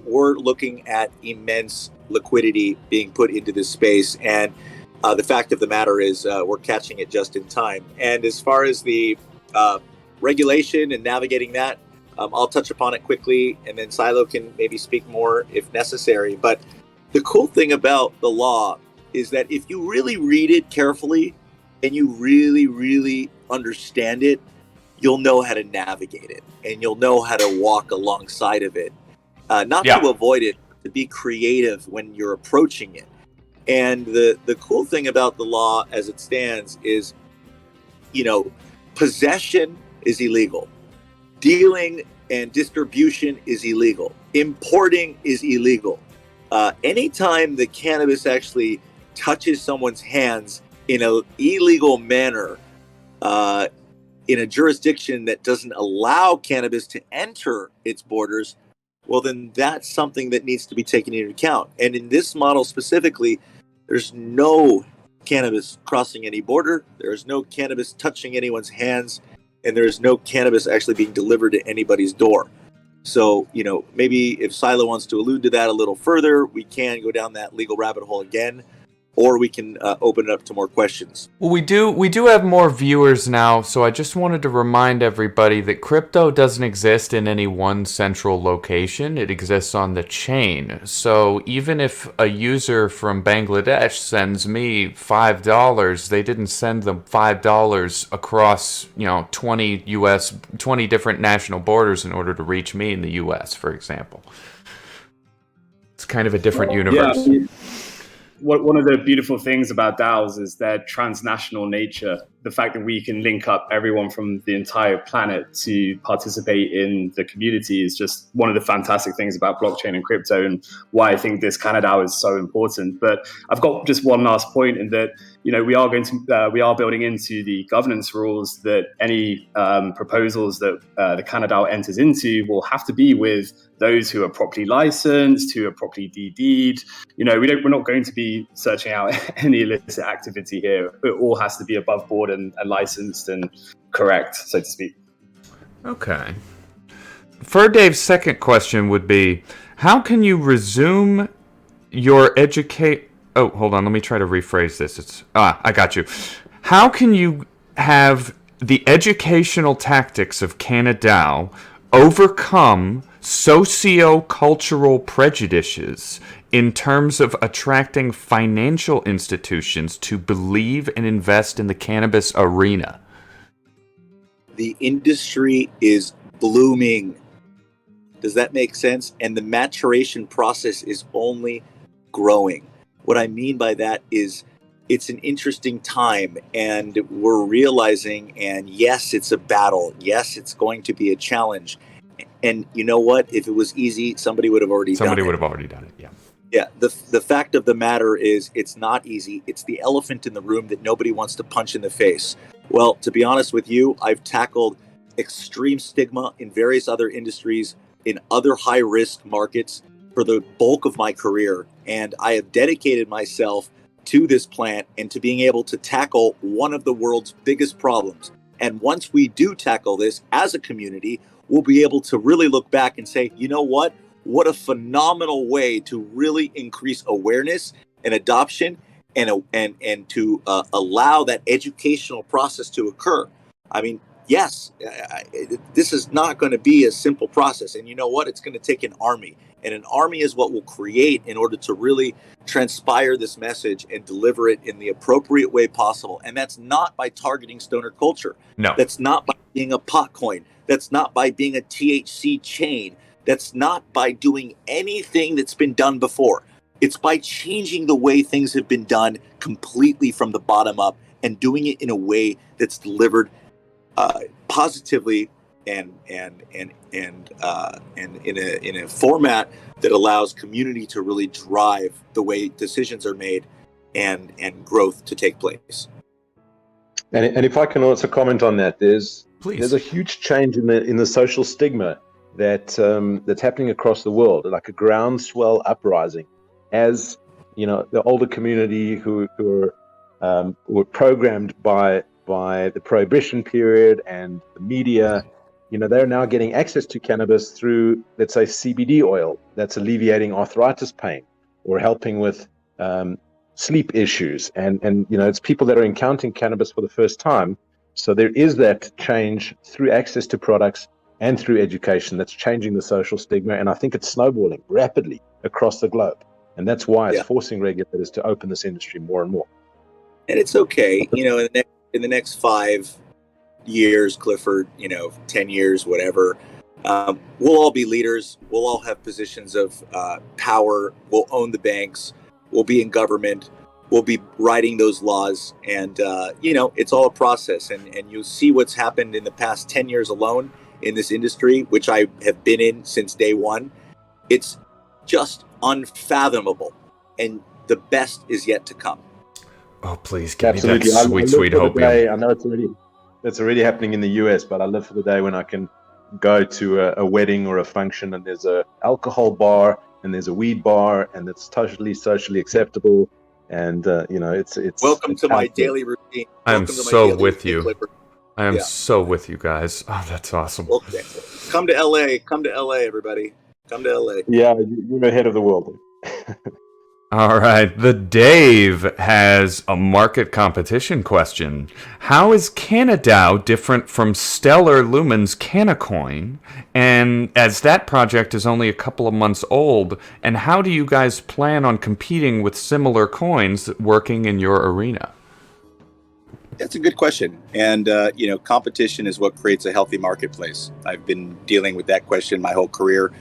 we're looking at immense liquidity being put into this space, and the fact of the matter is we're catching it just in time. And as far as the regulation and navigating that, I'll touch upon it quickly, and then Silo can maybe speak more if necessary. But the cool thing about the law is that if you really read it carefully and you really, really understand it, you'll know how to navigate it, and you'll know how to walk alongside of it. Not to avoid it, to be creative when you're approaching it. And the cool thing about the law as it stands is, possession is illegal. Dealing and distribution is illegal. Importing is illegal. Anytime the cannabis actually touches someone's hands in an illegal manner, in a jurisdiction that doesn't allow cannabis to enter its borders, well, then that's something that needs to be taken into account. And in this model specifically, there's no cannabis crossing any border. There's no cannabis touching anyone's hands. And there's no cannabis actually being delivered to anybody's door. So, maybe if Silo wants to allude to that a little further, we can go down that legal rabbit hole again, or we can open it up to more questions. Well, we do have more viewers now, so I just wanted to remind everybody that crypto doesn't exist in any one central location. It exists on the chain. So even if a user from Bangladesh sends me $5, they didn't send them $5 across, 20 different national borders in order to reach me in the US, for example. It's kind of a different universe. Yeah. One of the beautiful things about DAOs is their transnational nature. The fact that we can link up everyone from the entire planet to participate in the community is just one of the fantastic things about blockchain and crypto, and why I think this CannaDAO is so important. But I've got just one last point in that, we are building into the governance rules that any proposals that the CannaDAO enters into will have to be with those who are properly licensed, who are properly DD'd. We're not going to be searching out any illicit activity here. It all has to be above board and licensed and correct, so to speak. Okay. For Dave's second question would be, how can you resume your Oh, hold on. Let me try to rephrase this. I got you. How can you have the educational tactics of CannaDAO overcome socio-cultural prejudices in terms of attracting financial institutions to believe and invest in the cannabis arena? the industry is blooming. Does that make sense? And the maturation process is only growing. What I mean by that is it's an interesting time, and we're realizing, and yes, it's a battle. Yes, it's going to be a challenge. And you know what? If it was easy, somebody would have already done it. Somebody would have already done it, yeah. Yeah, the fact of the matter is it's not easy. It's the elephant in the room that nobody wants to punch in the face. Well, to be honest with you, I've tackled extreme stigma in various other industries, in other high-risk markets for the bulk of my career, and I have dedicated myself to this plant and to being able to tackle one of the world's biggest problems. And once we do tackle this as a community, we'll be able to really look back and say, you know what? What a phenomenal way to really increase awareness and adoption and to allow that educational process to occur. I mean, yes, this is not going to be a simple process. And you know what? It's going to take an army. And an army is what we'll create in order to really transpire this message and deliver it in the appropriate way possible. And that's not by targeting stoner culture. No. That's not by being a pot coin. That's not by being a THC chain. That's not by doing anything that's been done before. It's by changing the way things have been done completely from the bottom up and doing it in a way that's delivered positively and in a format that allows community to really drive the way decisions are made and growth to take place. And if I can also comment on that, there's Please. a huge change in the social stigma that's happening across the world, like a groundswell uprising, as you know, the older community who were programmed by the prohibition period and the media, you know, they're now getting access to cannabis through, let's say, CBD oil that's alleviating arthritis pain or helping with sleep issues, and you know, it's people that are encountering cannabis for the first time. So there is that change through access to products and through education that's changing the social stigma, and I think it's snowballing rapidly across the globe, and that's why it's forcing regulators to open this industry more and more. And it's okay, you know, in the next 5 years, Clifford, you know, 10 years, whatever, we'll all be leaders. We'll all have positions of power. We'll own the banks. We'll be in government. We'll be writing those laws. And, you know, it's all a process. And you'll see what's happened in the past 10 years alone in this industry, which I have been in since day one. It's just unfathomable. And the best is yet to come. Oh, please give Absolutely. me that sweet hopium. I know it's already happening in the US, but I live for the day when I can go to a wedding or a function and there's a alcohol bar and there's a weed bar and it's totally socially acceptable. And you know, it's welcome it's to my daily routine. I am so with you. I am so with you guys. Oh, that's awesome. Okay. Come to LA. Come to LA, everybody. Come to LA. Yeah, you're ahead of the world. All right. The Dave has a market competition question. How is CannaDAO different from Stellar Lumen's CannaCoin? And as that project is only a couple of months old, and how do you guys plan on competing with similar coins working in your arena? That's a good question. And, you know, competition is what creates a healthy marketplace. I've been dealing with that question my whole career.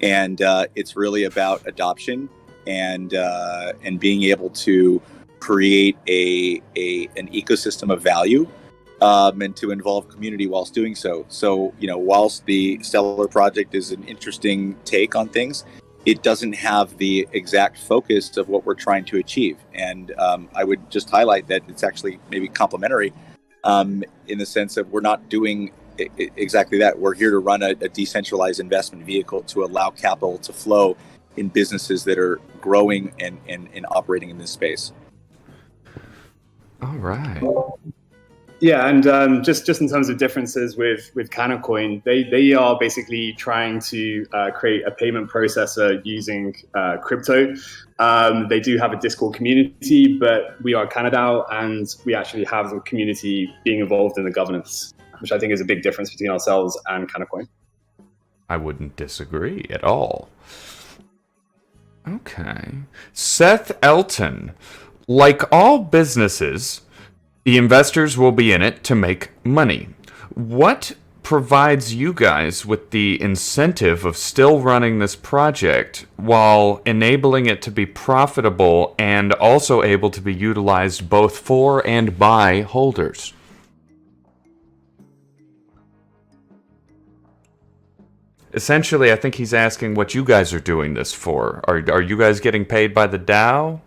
And it's really about adoption and being able to create an ecosystem of value and to involve community whilst doing so. So, you know, whilst the Stellar project is an interesting take on things, it doesn't have the exact focus of what we're trying to achieve. And I would just highlight that it's actually maybe complementary in the sense of we're not doing exactly that. We're here to run a decentralized investment vehicle to allow capital to flow in businesses that are growing and operating in this space. All right. Yeah, and just in terms of differences with CannaCoin, they are basically trying to create a payment processor using crypto. They do have a Discord community, but we are CannaDAO, and we actually have the community being involved in the governance, which I think is a big difference between ourselves and CannaCoin. I wouldn't disagree at all. Okay. Seth Elton. Like all businesses, the investors will be in it to make money. What provides you guys with the incentive of still running this project while enabling it to be profitable and also able to be utilized both for and by holders? Essentially, I think he's asking what you guys are doing this for. Are you guys getting paid by the DAO?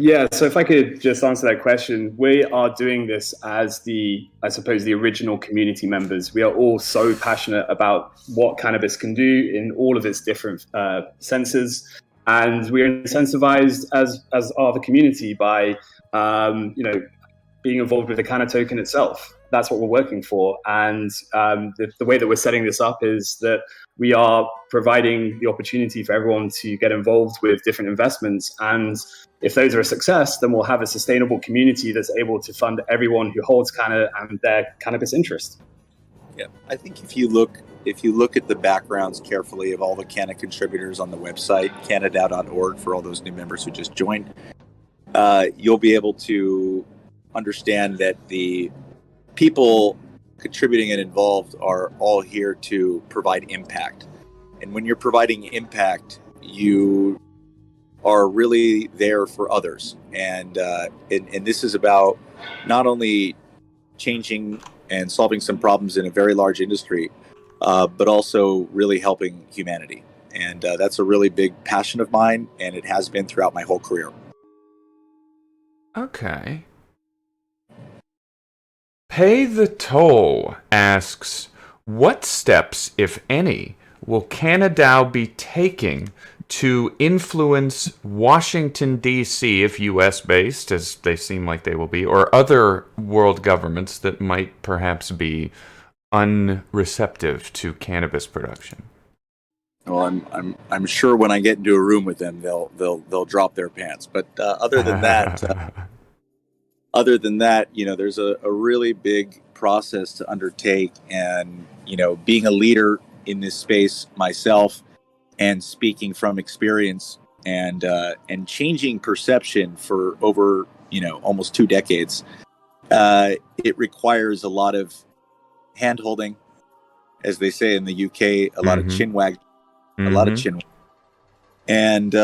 Yeah, so if I could just answer that question, we are doing this as the original community members. We are all so passionate about what cannabis can do in all of its different senses, and we're incentivized as are the community by being involved with the Canna token itself. That's what we're working for, and the way that we're setting this up is that we are providing the opportunity for everyone to get involved with different investments, and if those are a success, then we'll have a sustainable community that's able to fund everyone who holds Canna and their cannabis interest. Yeah, I think if you look at the backgrounds carefully of all the Canna contributors on the website, CannaDAO.org, for all those new members who just joined, you'll be able to understand that the people contributing and involved are all here to provide impact. And when you're providing impact, you are really there for others. And this is about not only changing and solving some problems in a very large industry, but also really helping humanity. And that's a really big passion of mine, and it has been throughout my whole career. Okay. Pay the Toll asks, what steps, if any, will CannaDAO be taking to influence Washington, D.C., if U.S.-based, as they seem like they will be, or other world governments that might perhaps be unreceptive to cannabis production? Well, I'm sure when I get into a room with them, they'll drop their pants. But other than that, there's a really big process to undertake, and being a leader in this space myself, and speaking from experience, and changing perception for over almost 2 decades, it requires a lot of hand holding, as they say in the UK, a lot of chin wag, a lot of chin, and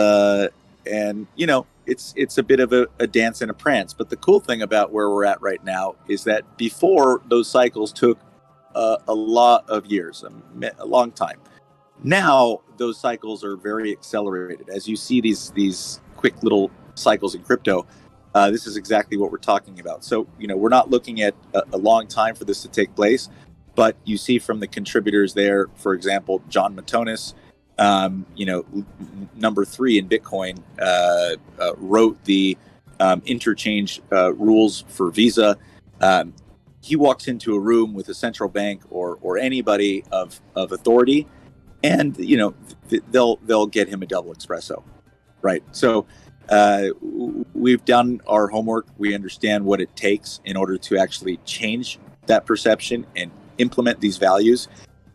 it's a bit of a dance and a prance. But the cool thing about where we're at right now is that before, those cycles took a lot of years, a long time. Now those cycles are very accelerated. As you see these quick little cycles in crypto, this is exactly what we're talking about. So we're not looking at a long time for this to take place, but you see from the contributors there, for example, John Matonis, number 3 in Bitcoin, wrote the interchange rules for Visa. He walks into a room with a central bank or anybody of authority, and they'll get him a double espresso, right? So we've done our homework. We understand what it takes in order to actually change that perception and implement these values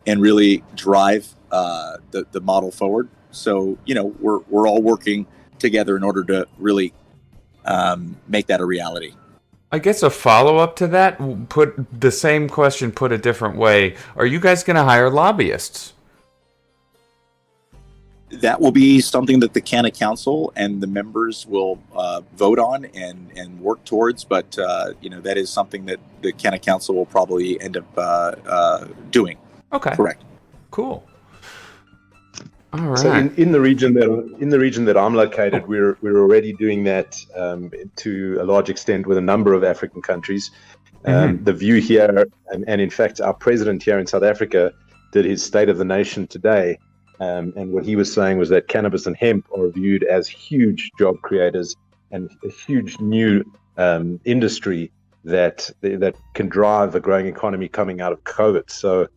and really drive the model forward. So we're all working together in order to really make that a reality. I guess a follow-up to that, put the same question put a different way. Are you guys going to hire lobbyists? That will be something that the Canna Council and the members will vote on and work towards. But that is something that the Canna Council will probably end up doing. Okay. Correct. Cool. All right. So in the region that I'm located, we're already doing that to a large extent with a number of African countries. The view here, and in fact, our president here in South Africa did his State of the Nation today. And what he was saying was that cannabis and hemp are viewed as huge job creators and a huge new industry that can drive a growing economy coming out of COVID. So,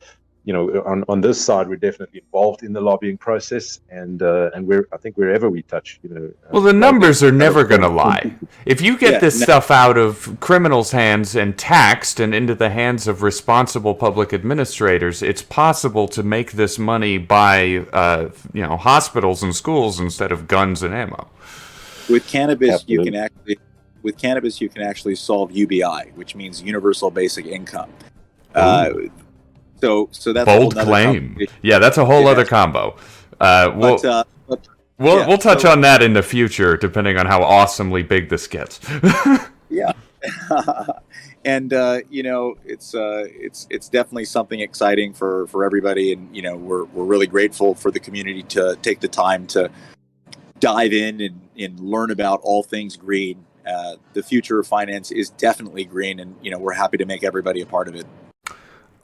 on this side, we're definitely involved in the lobbying process, and I think wherever we touch, well, the numbers are never going to lie. If you get this stuff out of criminals' hands and taxed and into the hands of responsible public administrators, it's possible to make this money by hospitals and schools instead of guns and ammo. With cannabis, Absolutely. with cannabis, you can actually solve UBI, which means universal basic income. So that's bold claim. Yeah, that's a whole other combo. We'll touch on that in the future, depending on how awesomely big this gets. Yeah. And it's definitely something exciting for everybody, and we're really grateful for the community to take the time to dive in and learn about all things green. The future of finance is definitely green, and we're happy to make everybody a part of it.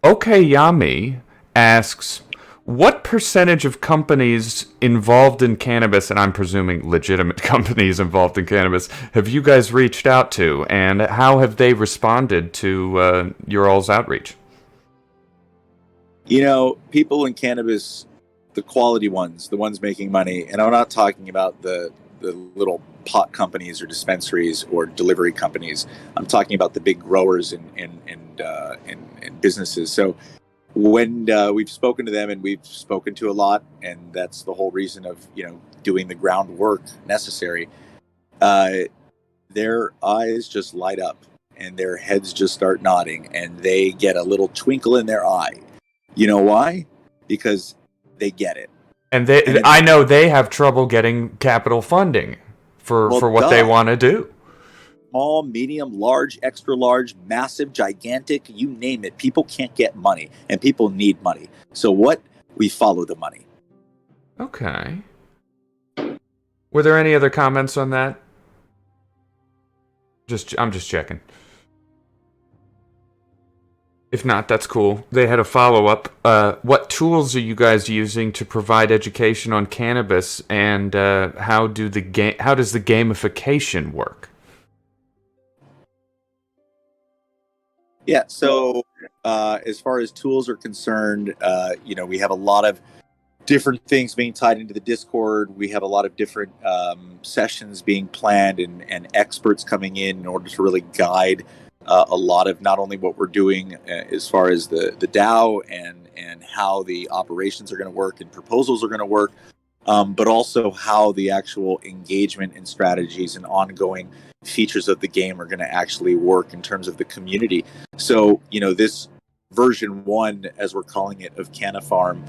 Okay, Yami asks, what percentage of companies involved in cannabis, and I'm presuming legitimate companies involved in cannabis, have you guys reached out to, and how have they responded to your all's outreach? People in cannabis, the quality ones, the ones making money, and I'm not talking about the little pot companies or dispensaries or delivery companies. I'm talking about the big growers and businesses. So when we've spoken to them, and we've spoken to a lot, and that's the whole reason of doing the groundwork necessary, their eyes just light up and their heads just start nodding, and they get a little twinkle in their eye. You know why? Because they get it. And I know they have trouble getting capital funding for what they want to do. Small, medium, large, extra large, massive, gigantic, you name it. People can't get money, and people need money. So we follow the money. Okay. Were there any other comments on that? I'm just checking. If not, that's cool. They had a follow-up. What tools are you guys using to provide education on cannabis, and how does the gamification work? Yeah, so as far as tools are concerned, we have a lot of different things being tied into the Discord. We have a lot of different sessions being planned and experts coming in order to really guide a lot of not only what we're doing as far as the DAO and how the operations are going to work and proposals are going to work, but also how the actual engagement and strategies and ongoing features of the game are going to actually work in terms of the community. So, this version 1, as we're calling it, of Canna Farm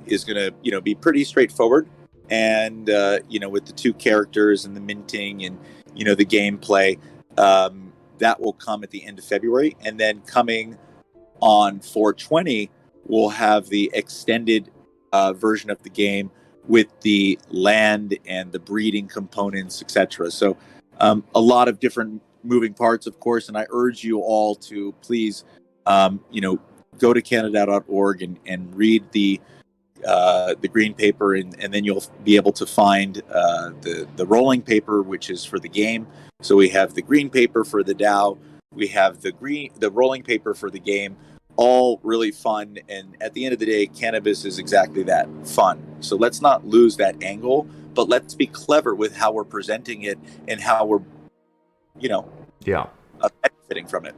is going to, be pretty straightforward. And, with the 2 characters and the minting and, the gameplay, that will come at the end of February. And then coming on 4/20, we'll have the extended version of the game with the land and the breeding components, etc. So a lot of different moving parts, of course, and I urge you all to please, go to CannaDAO.org and read the green paper, and then you'll be able to find the rolling paper, which is for the game. So we have the green paper for the DAO, we have the rolling paper for the game. All really fun, and at the end of the day, cannabis is exactly that, fun. So let's not lose that angle, but let's be clever with how we're presenting it and how we're, benefiting from it.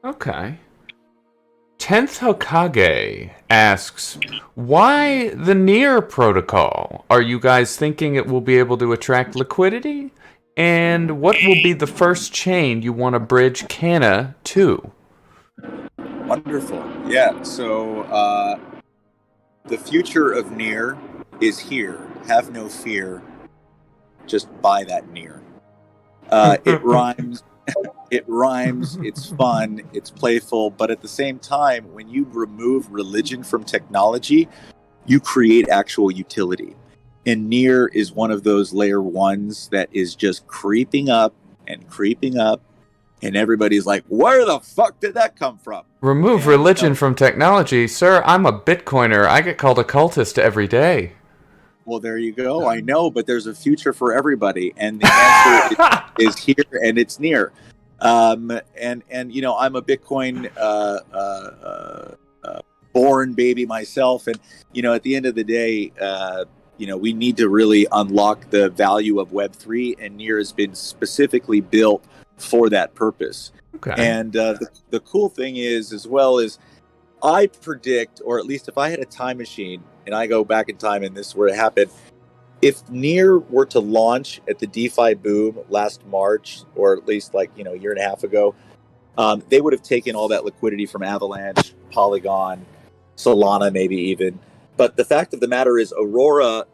Okay. 10th Hokage asks, why the NEAR protocol? Are you guys thinking it will be able to attract liquidity? And what will be the first chain you want to bridge Canna to? Wonderful. Yeah, so the future of NEAR is here. Have no fear. Just buy that NEAR. It rhymes. It rhymes. It's fun. It's playful. But at the same time, when you remove religion from technology, you create actual utility. And NEAR is one of those layer 1s that is just creeping up and creeping up. And everybody's like, where the fuck did that come from? Remove religion from technology? Sir, I'm a Bitcoiner. I get called a cultist every day. Well, there you go. I know, but there's a future for everybody. And the answer is here, and it's NEAR. And I'm a Bitcoin born baby myself. And, at the end of the day, we need to really unlock the value of Web3, and NEAR has been specifically built for that purpose. Okay. And the cool thing is, as well, is I predict, or at least if I had a time machine and I go back in time and this were to happen, if Near were to launch at the DeFi boom last March, or at least like, a year and a half ago, they would have taken all that liquidity from Avalanche, Polygon, Solana, maybe even. But the fact of the matter is, Aurora,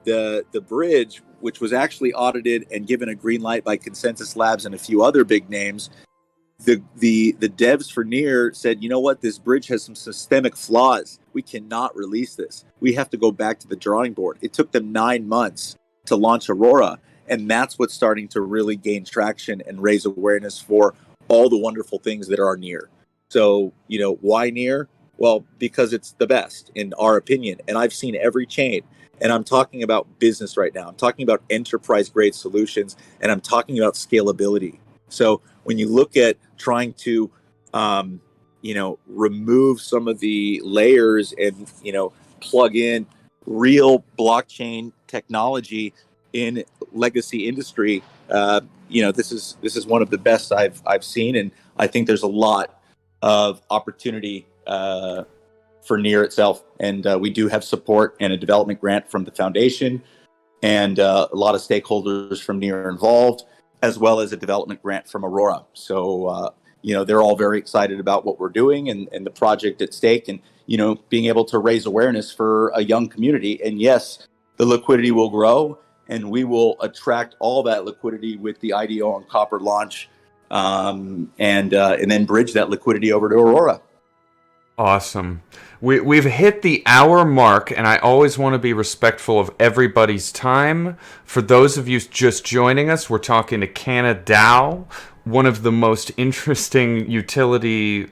the bridge, which was actually audited and given a green light by Consensus Labs and a few other big names, the devs for Near said, you know what, this bridge has some systemic flaws. We cannot release this. We have to go back to the drawing board. It took them 9 months to launch Aurora, and that's what's starting to really gain traction and raise awareness for all the wonderful things that are Near. So, why Near? Well, because it's the best, in our opinion. And I've seen every chain. And I'm talking about business right now. I'm talking about enterprise-grade solutions, and I'm talking about scalability. So when you look at trying to, remove some of the layers and, plug in real blockchain technology in legacy industry, this is one of the best I've seen, and I think there's a lot of opportunity for Near itself. And we do have support and a development grant from the foundation, and a lot of stakeholders from Near involved, as well as a development grant from Aurora. So, they're all very excited about what we're doing and the project at stake, and, being able to raise awareness for a young community. And yes, the liquidity will grow, and we will attract all that liquidity with the IDO on Copper launch, and then bridge that liquidity over to Aurora. Awesome. We've hit the hour mark, and I always want to be respectful of everybody's time. For those of you just joining us, we're talking to CannaDAO, one of the most interesting utility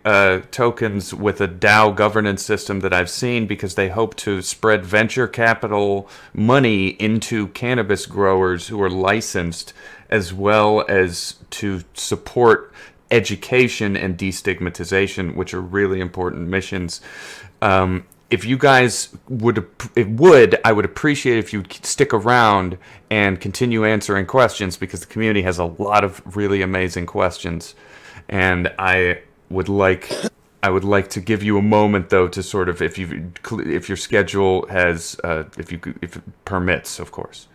tokens with a DAO governance system that I've seen, because they hope to spread venture capital money into cannabis growers who are licensed, as well as to support education and destigmatization, which are really important missions. If you guys I would appreciate if you stick around and continue answering questions, because the community has a lot of really amazing questions, and I would like to give you a moment, though, to sort of, if your schedule has, if it permits, of course.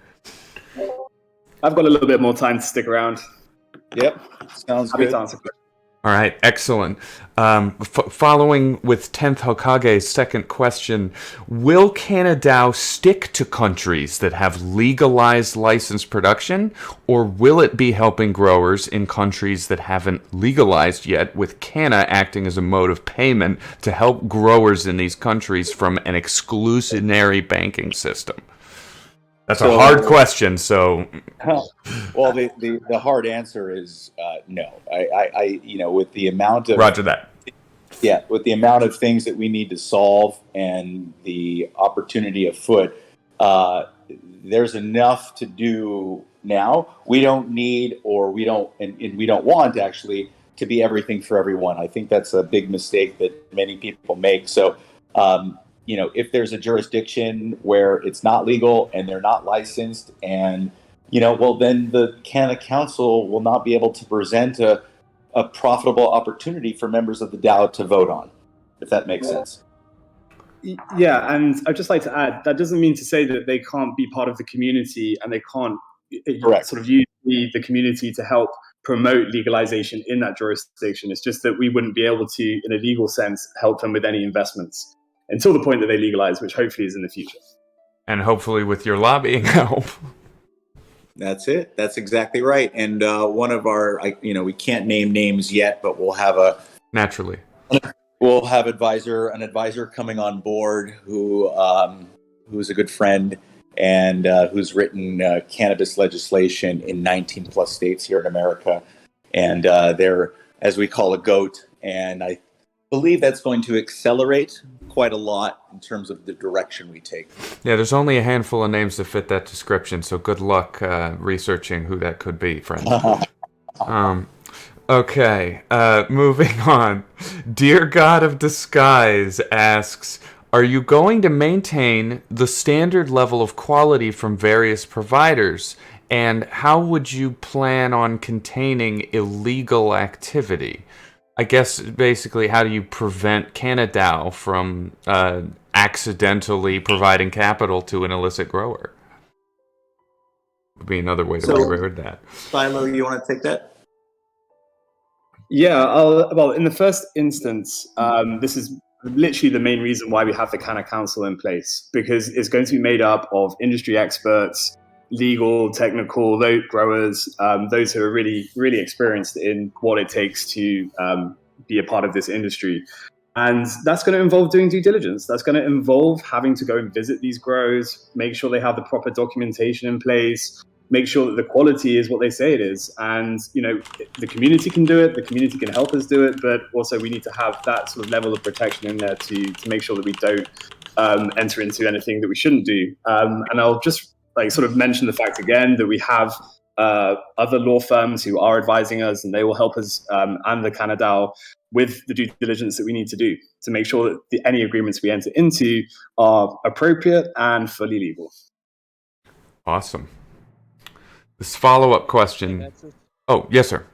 I've got a little bit more time to stick around. Yep, sounds Happy good. to answer questions. All right, excellent. Following with 10th Hokage's second question, will CannaDAO stick to countries that have legalized licensed production, or will it be helping growers in countries that haven't legalized yet, with Canna acting as a mode of payment to help growers in these countries from an exclusionary banking system? That's a hard question, so... Well, the hard answer is no. I with the amount of... Roger that. Yeah, with the amount of things that we need to solve and the opportunity afoot, there's enough to do now. We don't need, or we don't, and we don't want, actually, to be everything for everyone. I think that's a big mistake that many people make. So, if there's a jurisdiction where it's not legal and they're not licensed, and then the Canada Council will not be able to present a profitable opportunity for members of the DAO to vote on, if that makes sense. Yeah, and I'd just like to add, that doesn't mean to say that they can't be part of the community and they can't sort of use the community to help promote legalization in that jurisdiction. It's just that we wouldn't be able to, in a legal sense, help them with any investments until the point that they legalize, which hopefully is in the future. And hopefully with your lobbying help. That's it. That's exactly right. And one of our, we can't name names yet, but we'll have naturally. We'll have an advisor coming on board who's a good friend and who's written cannabis legislation in 19 plus states here in America. And they're, as we call, a GOAT. And I believe that's going to accelerate quite a lot in terms of the direction we take. Yeah, there's only a handful of names that fit that description, so good luck researching who that could be, friend. Okay, moving on. Dear God of Disguise asks, are you going to maintain the standard level of quality from various providers? And how would you plan on containing illegal activity? I guess basically, how do you prevent CannaDAO from accidentally providing capital to an illicit grower? would be another way to So- reword that. Silo, you want to take that? Yeah, well, in the first instance, this is literally the main reason why we have the Canna Council in place, because it's going to be made up of industry experts, legal, technical, growers, those who are really, really experienced in what it takes to be a part of this industry. And that's going to involve doing due diligence. That's going to involve having to go and visit these grows, make sure they have the proper documentation in place, make sure that the quality is what they say it is. And, the community can do it, the community can help us do it, but also we need to have that sort of level of protection in there to make sure that we don't enter into anything that we shouldn't do. And I'll just sort of mention the fact again that we have other law firms who are advising us, and they will help us and the Canadao with the due diligence that we need to do to make sure that any agreements we enter into are appropriate and fully legal. Awesome. This follow-up question. Nexus? Oh, yes, sir.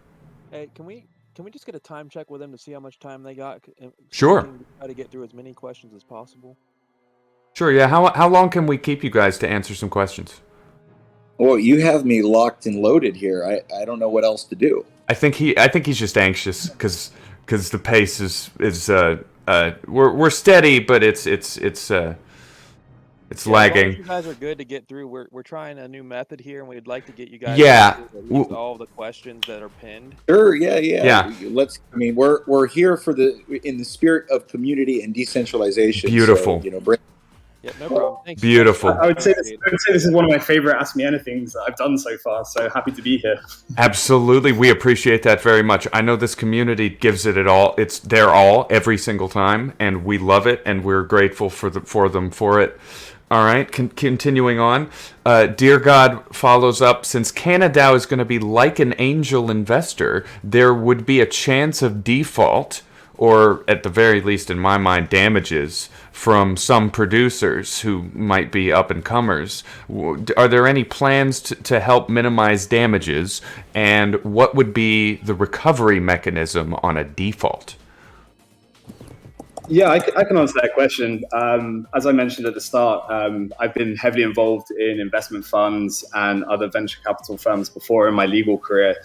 Hey, can we just get a time check with them to see how much time they got? Sure. We can try to get through as many questions as possible. Sure, yeah. How long can we keep you guys to answer some questions? Well, you have me locked and loaded here. I don't know what else to do. I think he's just anxious because the pace is we're steady, but it's lagging. As long as you guys are good to get through. We're trying a new method here, and we'd like to get you guys through at least all the questions that are pinned. Sure, yeah. We're here in the spirit of community and decentralization. Beautiful. So, Yeah, no problem. Thanks. Beautiful. I would say this is one of my favorite Ask Me Anythings that I've done so far, so happy to be here. Absolutely. We appreciate that very much. I know this community gives it all. It's their all every single time, and we love it, and we're grateful for them for it. All right, continuing on. Dear God follows up, since CannaDAO is going to be like an angel investor, there would be a chance of default, or at the very least, in my mind, damages from some producers who might be up-and-comers. Are there any plans to help minimize damages, and what would be the recovery mechanism on a default? Yeah, I can answer that question. As I mentioned at the start, I've been heavily involved in investment funds and other venture capital firms before in my legal career.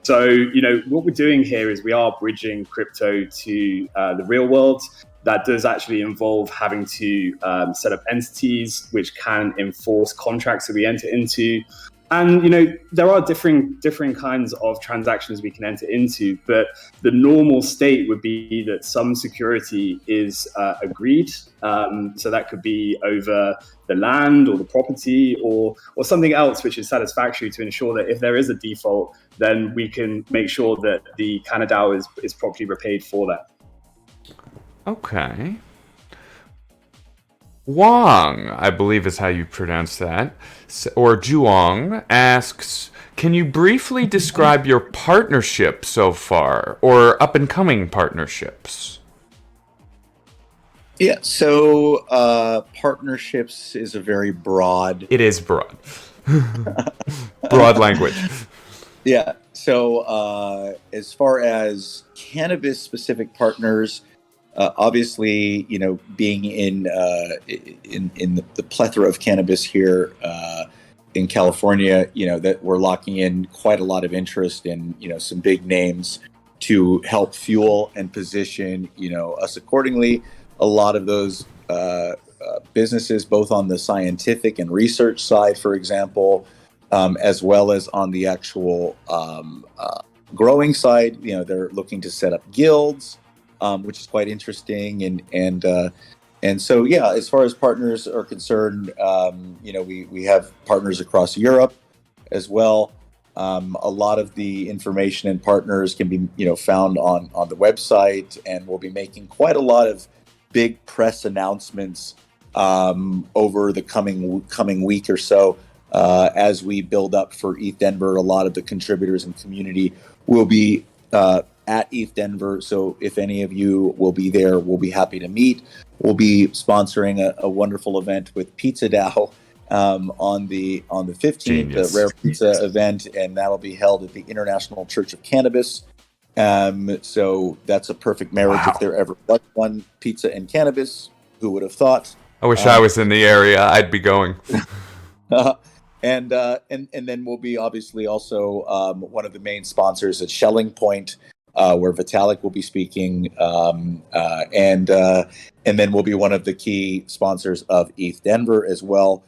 So, what we're doing here is we are bridging crypto to the real world. That does actually involve having to set up entities which can enforce contracts that we enter into. And, there are different kinds of transactions we can enter into, but the normal state would be that some security is agreed. So that could be over the land or the property or something else which is satisfactory to ensure that if there is a default, then we can make sure that the CannaDAO is properly repaid for that. Okay. Wang, I believe is how you pronounce that, or Juong, asks, can you briefly describe your partnership so far, or up-and-coming partnerships? Yeah, so partnerships is a very broad... It is broad. Broad language. Yeah, so as far as cannabis-specific partners... obviously, being in the plethora of cannabis here in California, that we're locking in quite a lot of interest in, some big names to help fuel and position, us accordingly. A lot of those businesses, both on the scientific and research side, for example, as well as on the actual growing side, they're looking to set up guilds. Which is quite interesting, and so yeah. As far as partners are concerned, we have partners across Europe as well. A lot of the information and partners can be found on the website, and we'll be making quite a lot of big press announcements over the coming week or so as we build up for ETH Denver. A lot of the contributors and community will be at ETH Denver, so if any of you will be there, we'll be happy to meet. We'll be sponsoring a wonderful event with PizzaDAO on the 15th, Genius. the Rare Pizza event, and that'll be held at the International Church of Cannabis. So that's a perfect marriage if there ever was one, pizza and cannabis. Who would have thought? I wish I was in the area. I'd be going. And then we'll be obviously also one of the main sponsors at Shelling Point, where Vitalik will be speaking, and then we'll be one of the key sponsors of ETH Denver as well,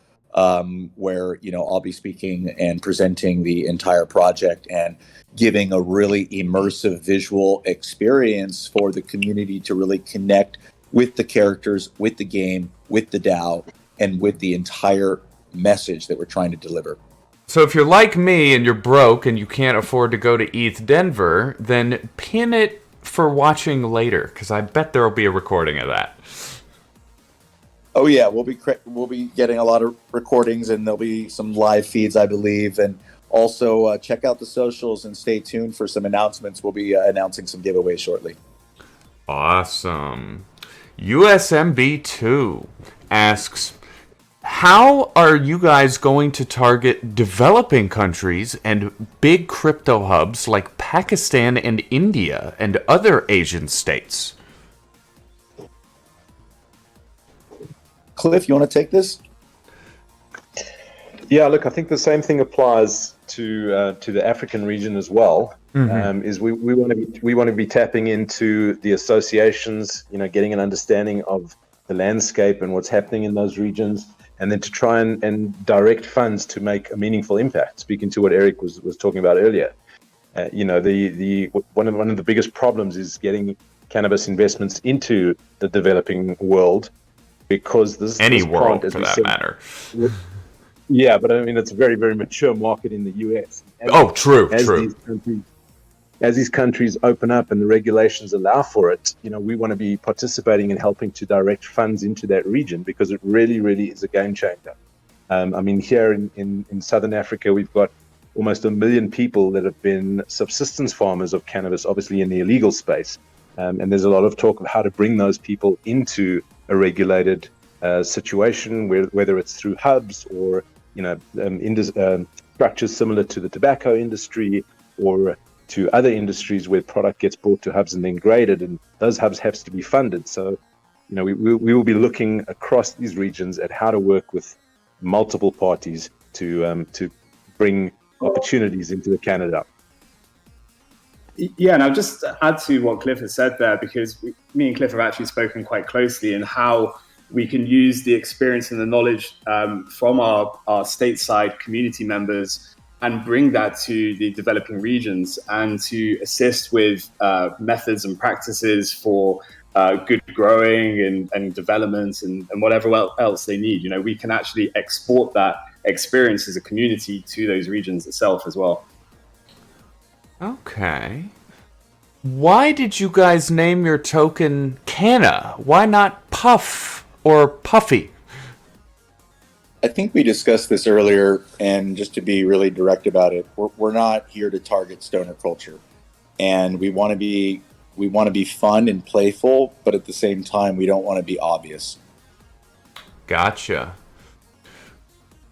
where I'll be speaking and presenting the entire project and giving a really immersive visual experience for the community to really connect with the characters, with the game, with the DAO, and with the entire message that we're trying to deliver. So if you're like me and you're broke and you can't afford to go to ETH Denver, then pin it for watching later, because I bet there'll be a recording of that. Oh yeah, we'll be getting a lot of recordings, and there'll be some live feeds, I believe, and also check out the socials and stay tuned for some announcements. We'll be announcing some giveaways shortly. Awesome. USMB2 asks, how are you guys going to target developing countries and big crypto hubs like Pakistan and India and other Asian states? Cliff, you want to take this? Yeah, look, I think the same thing applies to the African region as well. Mm-hmm. Is we want to be tapping into the associations, getting an understanding of the landscape and what's happening in those regions, and then to try and direct funds to make a meaningful impact. Speaking to what Eric was talking about earlier, one of the biggest problems is getting cannabis investments into the developing world, because this world, for that matter. Yeah, but I mean, it's a very, very mature market in the US. True. As these countries open up and the regulations allow for it, we want to be participating and helping to direct funds into that region, because it really, really is a game changer. I mean, here in Southern Africa, we've got almost 1 million people that have been subsistence farmers of cannabis, obviously in the illegal space. And there's a lot of talk of how to bring those people into a regulated situation, whether it's through hubs or structures similar to the tobacco industry, or to other industries where product gets brought to hubs and then graded, and those hubs have to be funded. So, we will be looking across these regions at how to work with multiple parties to bring opportunities into the Canada. Yeah, and I'll just add to what Cliff has said there, because me and Cliff have actually spoken quite closely in how we can use the experience and the knowledge from our stateside community members and bring that to the developing regions, and to assist with methods and practices for good growing and development and whatever else they need. We can actually export that experience as a community to those regions itself as well. Okay. Why did you guys name your token Canna? Why not Puff or Puffy? I think we discussed this earlier, and just to be really direct about it, we're not here to target stoner culture, and we want to be fun and playful, but at the same time, we don't want to be obvious. Gotcha.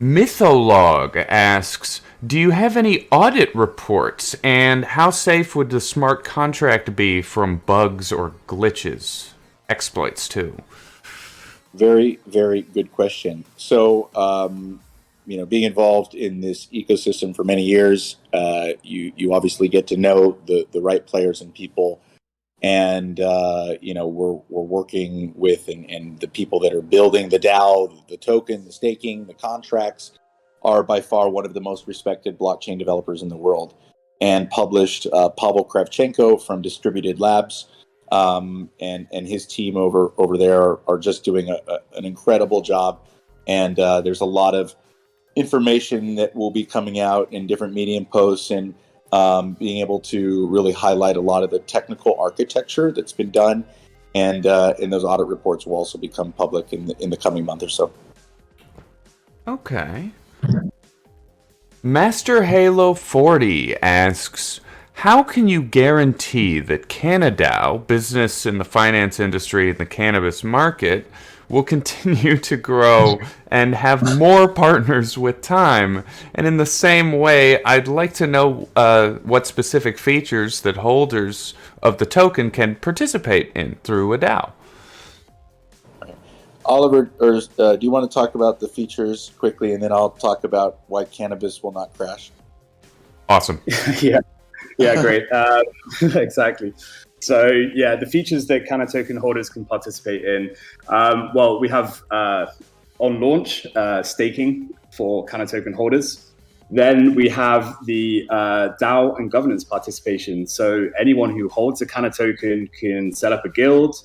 Mytholog asks, do you have any audit reports, and how safe would the smart contract be from bugs or glitches? Exploits, too. Very, very good question. So, being involved in this ecosystem for many years, you obviously get to know the right players and people, and we're working with and the people that are building the DAO, the token, the staking, the contracts, are by far one of the most respected blockchain developers in the world, and published Pavel Kravchenko from Distributed Labs. And his team over there are just doing an incredible job. And there's a lot of information that will be coming out in different Medium posts, and being able to really highlight a lot of the technical architecture that's been done. And those audit reports will also become public in the coming month or so. Okay. Master Halo 40 asks, how can you guarantee that CannaDAO, business in the finance industry and the cannabis market, will continue to grow and have more partners with time? And in the same way, I'd like to know what specific features that holders of the token can participate in through a DAO. Oliver, do you want to talk about the features quickly, and then I'll talk about why cannabis will not crash? Awesome. Yeah, great. Exactly. So yeah, the features that Canna token holders can participate in. Well, we have on launch staking for Canna token holders. Then we have the DAO and governance participation. So anyone who holds a Canna token can set up a guild.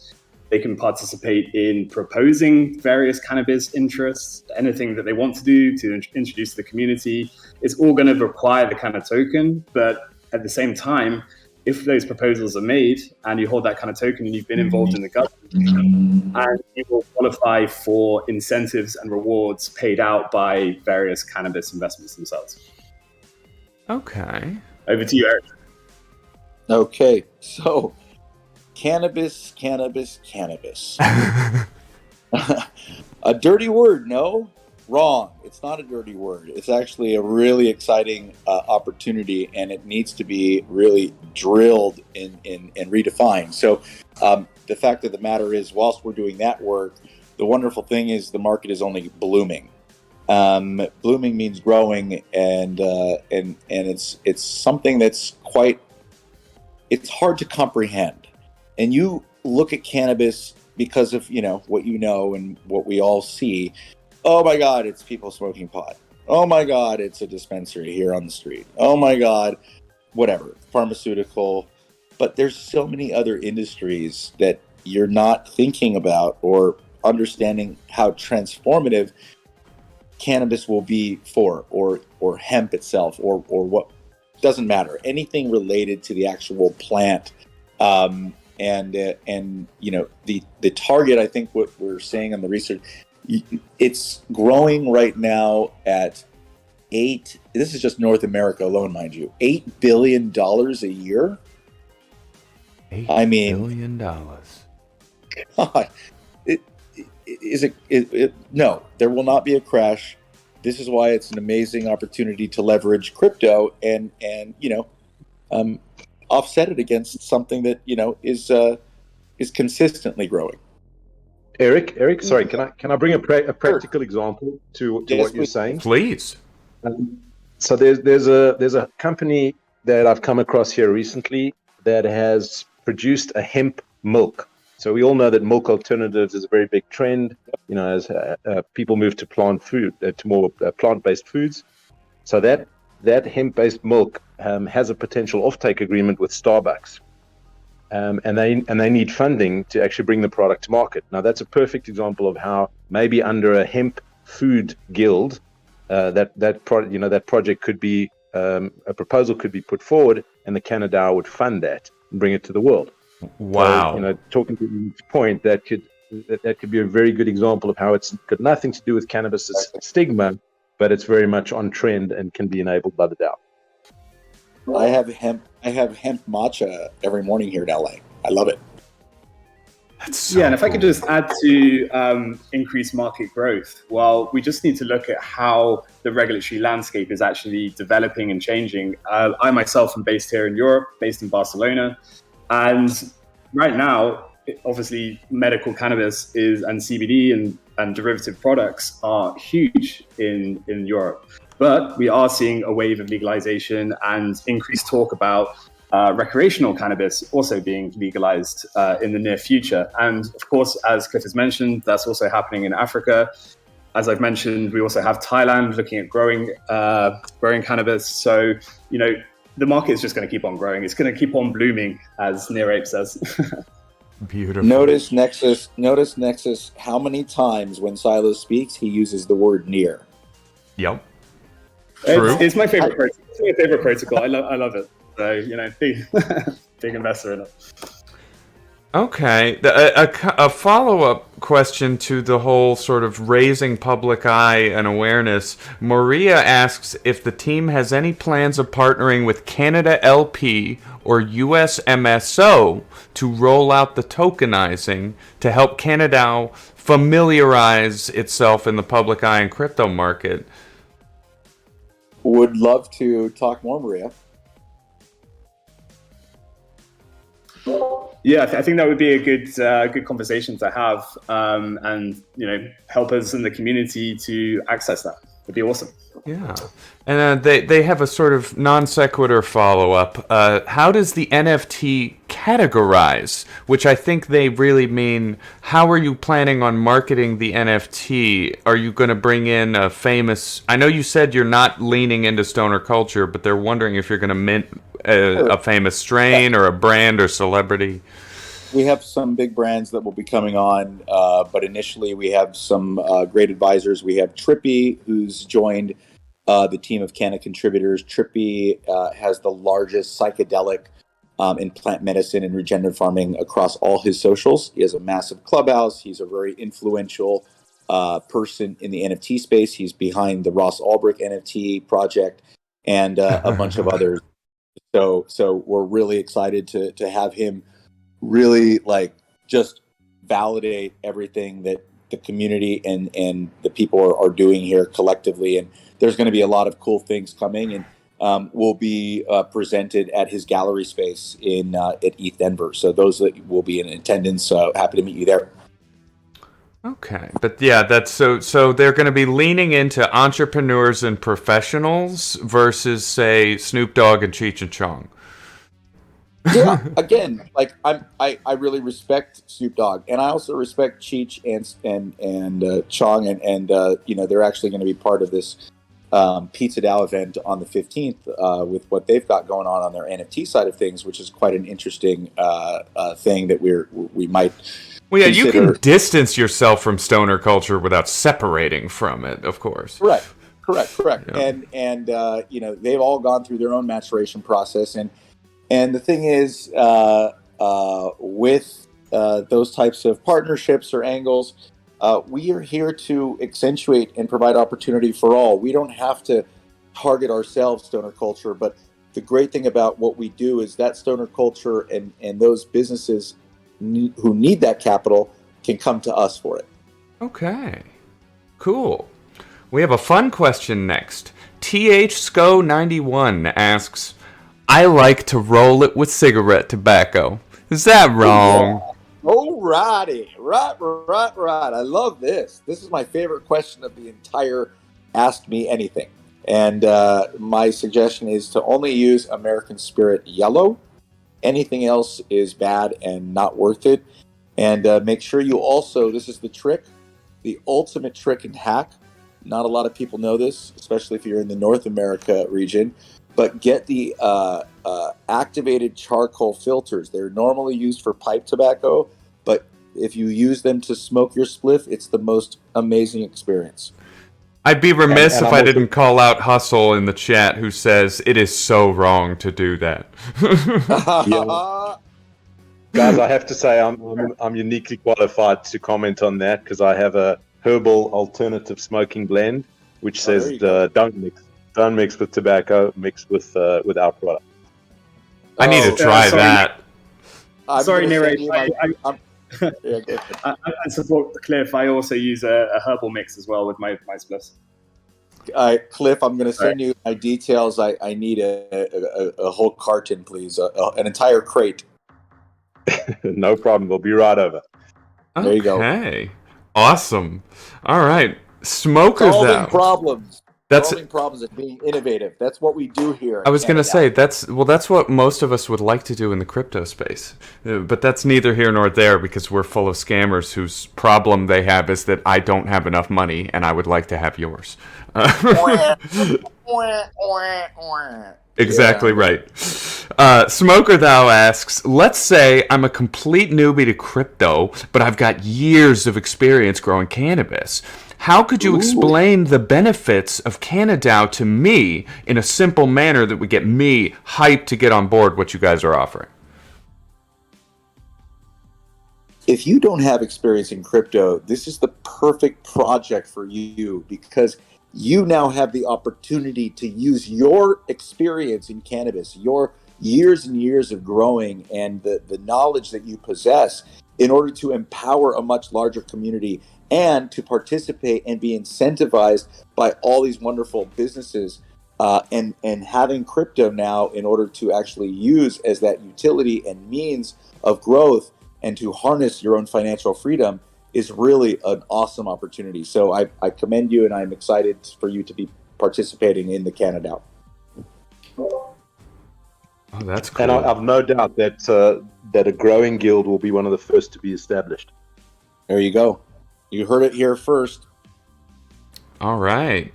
They can participate in proposing various cannabis interests, anything that they want to do to introduce to the community. It's all going to require the Canna token, but at the same time, if those proposals are made and you hold that kind of token and you've been involved in the government, and you will qualify for incentives and rewards paid out by various cannabis investments themselves. Okay. Over to you, Eric. Okay, so cannabis. A dirty word, no? Wrong. It's not a dirty word. It's actually a really exciting opportunity, and it needs to be really drilled and redefined. So the fact of the matter is, whilst we're doing that work, the wonderful thing is the market is only blooming. Blooming means growing, and it's something that's it's hard to comprehend. And you look at cannabis because of what you know and what we all see. Oh my God, it's people smoking pot. Oh my God, it's a dispensary here on the street. Oh my God, whatever, pharmaceutical. But there's so many other industries that you're not thinking about or understanding how transformative cannabis will be for, or hemp itself, or what, doesn't matter. Anything related to the actual plant. And the target, I think what we're saying on the research, it's growing right now at this is just North America alone, mind you, $8 billion a year. $8 billion. God, no, there will not be a crash. This is why it's an amazing opportunity to leverage crypto and offset it against something that is consistently growing. Eric, sorry, can I bring a practical example to what you're saying? Please. So there's a company that I've come across here recently that has produced a hemp milk. So we all know that milk alternatives is a very big trend, as people move to to more plant-based foods. So that hemp-based milk has a potential offtake agreement with Starbucks. And they need funding to actually bring the product to market. Now that's a perfect example of how maybe under a hemp food guild, that project could be a proposal could be put forward, and the CannaDAO would fund that and bring it to the world. Wow. So, talking to your point, that could be a very good example of how it's got nothing to do with cannabis's stigma, but it's very much on trend and can be enabled by the DAO. I have hemp matcha every morning here in LA. I love it. And if I could just add to increase market growth, well, we just need to look at how the regulatory landscape is actually developing and changing. I myself am based here in Europe, based in Barcelona, and right now, obviously, medical cannabis and CBD and derivative products are huge in Europe. But we are seeing a wave of legalization and increased talk about recreational cannabis also being legalized in the near future. And of course, as Cliff has mentioned, that's also happening in Africa. As I've mentioned, we also have Thailand looking at growing cannabis. So, the market is just going to keep on growing. It's going to keep on blooming, as Near Ape says. Beautiful. Notice Nexus, how many times when Silo speaks, he uses the word near. Yep. True. It's my favorite protocol. It's my favorite protocol. I love it. So, big investor in it. Okay. A follow-up question to the whole sort of raising public eye and awareness. Maria asks if the team has any plans of partnering with Canada LP or US MSO to roll out the tokenizing to help Canadao familiarize itself in the public eye and crypto market. Would love to talk more, Maria. Yeah, I think that would be a good conversation to have, and help us in the community to access that. Would be awesome. Yeah, and they have a sort of non sequitur follow up. How does the NFT categorize? Which I think they really mean. How are you planning on marketing the NFT? Are you going to bring in a famous? I know you said you're not leaning into stoner culture, but they're wondering if you're going to mint a famous strain or a brand or celebrity. We have some big brands that will be coming on, but initially we have some great advisors. We have Trippy, who's joined the team of Canna contributors. Trippy has the largest psychedelic in plant medicine and regenerative farming across all his socials. He has a massive clubhouse. He's a very influential person in the NFT space. He's behind the Ross Ulbricht NFT project and a bunch of others. So we're really excited to have him really just validate everything that the community and the people are doing here collectively. And there's going to be a lot of cool things coming, and will be presented at his gallery space at ETH Denver. So those that will be in attendance, happy to meet you there. Okay, but yeah, that's so they're going to be leaning into entrepreneurs and professionals versus, say, Snoop Dogg and Cheech and Chong. Yeah, again, I really respect Snoop Dogg, and I also respect Cheech and Chong, and they're actually going to be part of this Pizza DAO event on the 15th with what they've got going on their NFT side of things, which is quite an interesting thing that we might. Well, yeah, consider. You can distance yourself from stoner culture without separating from it, of course. Correct. Yeah. And they've all gone through their own maturation process, and the thing is, with those types of partnerships or angles, we are here to accentuate and provide opportunity for all. We don't have to target ourselves, stoner culture, but the great thing about what we do is that stoner culture and those businesses who need that capital can come to us for it. Okay, cool. We have a fun question next. THSCO91 asks, I like to roll it with cigarette tobacco. Is that wrong? Alrighty. Right. I love this. This is my favorite question of the entire Ask Me Anything. And my suggestion is to only use American Spirit Yellow. Anything else is bad and not worth it. And make sure you also, this is the trick, the ultimate trick and hack. Not a lot of people know this, especially if you're in the North America region. But get the activated charcoal filters. They're normally used for pipe tobacco, but if you use them to smoke your spliff, it's the most amazing experience. I'd be remiss if I didn't call out Hustle in the chat, who says it is so wrong to do that. Yeah. Guys, I have to say I'm uniquely qualified to comment on that because I have a herbal alternative smoking blend, which says don't mix with tobacco, mix with our product. I need to try that. Sorry, Niraj. I support Cliff. I also use a herbal mix as well with my spliffs. Cliff, I'm going to send you my details. I need a whole carton, please. An entire crate. No problem. We'll be right over. There you go. Okay. Awesome. All right. Smokers Solving out. problems. Solving problems and being innovative. That's what we do here. I was going to say that's what most of us would like to do in the crypto space, but that's neither here nor there because we're full of scammers whose problem they have is that I don't have enough money and I would like to have yours. Exactly right. Smoker Thou asks, let's say I'm a complete newbie to crypto, but I've got years of experience growing cannabis. How could you explain the benefits of CannaDAO to me in a simple manner that would get me hyped to get on board what you guys are offering? If you don't have experience in crypto, this is the perfect project for you because you now have the opportunity to use your experience in cannabis, your years and years of growing and the knowledge that you possess in order to empower a much larger community and to participate and be incentivized by all these wonderful businesses and having crypto now in order to actually use as that utility and means of growth and to harness your own financial freedom is really an awesome opportunity. So I commend you, and I'm excited for you to be participating in the CannaDAO. Oh, that's cool. And I've no doubt that that a growing guild will be one of the first to be established. There you go. You heard it here first. All right.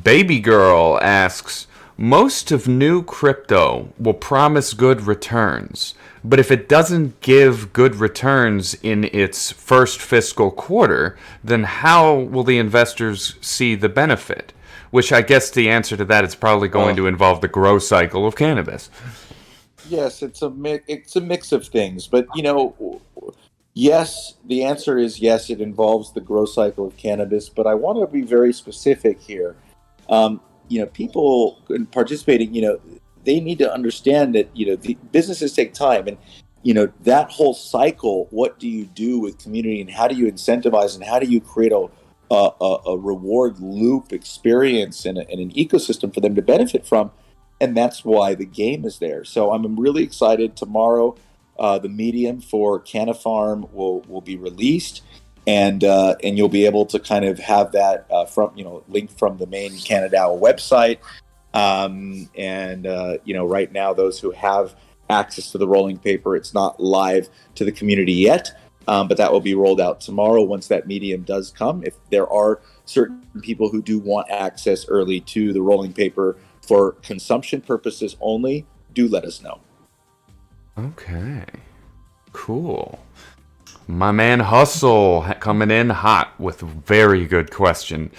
Baby Girl asks, most of new crypto will promise good returns, but if it doesn't give good returns in its first fiscal quarter, then how will the investors see the benefit? Which I guess the answer to that is probably going to involve the growth cycle of cannabis. Yes, it's a mix of things, but yes, the answer is yes. It involves the growth cycle of cannabis, but I want to be very specific here. People participating, they need to understand that the businesses take time, and that whole cycle. What do you do with community, and how do you incentivize, and how do you create a reward loop experience and an ecosystem for them to benefit from? And that's why the game is there. So I'm really excited. Tomorrow, the medium for CannaFarm will be released, and you'll be able to kind of have that linked from the main CannaDAO website. Right now, those who have access to the rolling paper, it's not live to the community yet, but that will be rolled out tomorrow once that medium does come. If there are certain people who do want access early to the rolling paper for consumption purposes only, do let us know. Okay, cool. My man Hustle coming in hot with a very good question.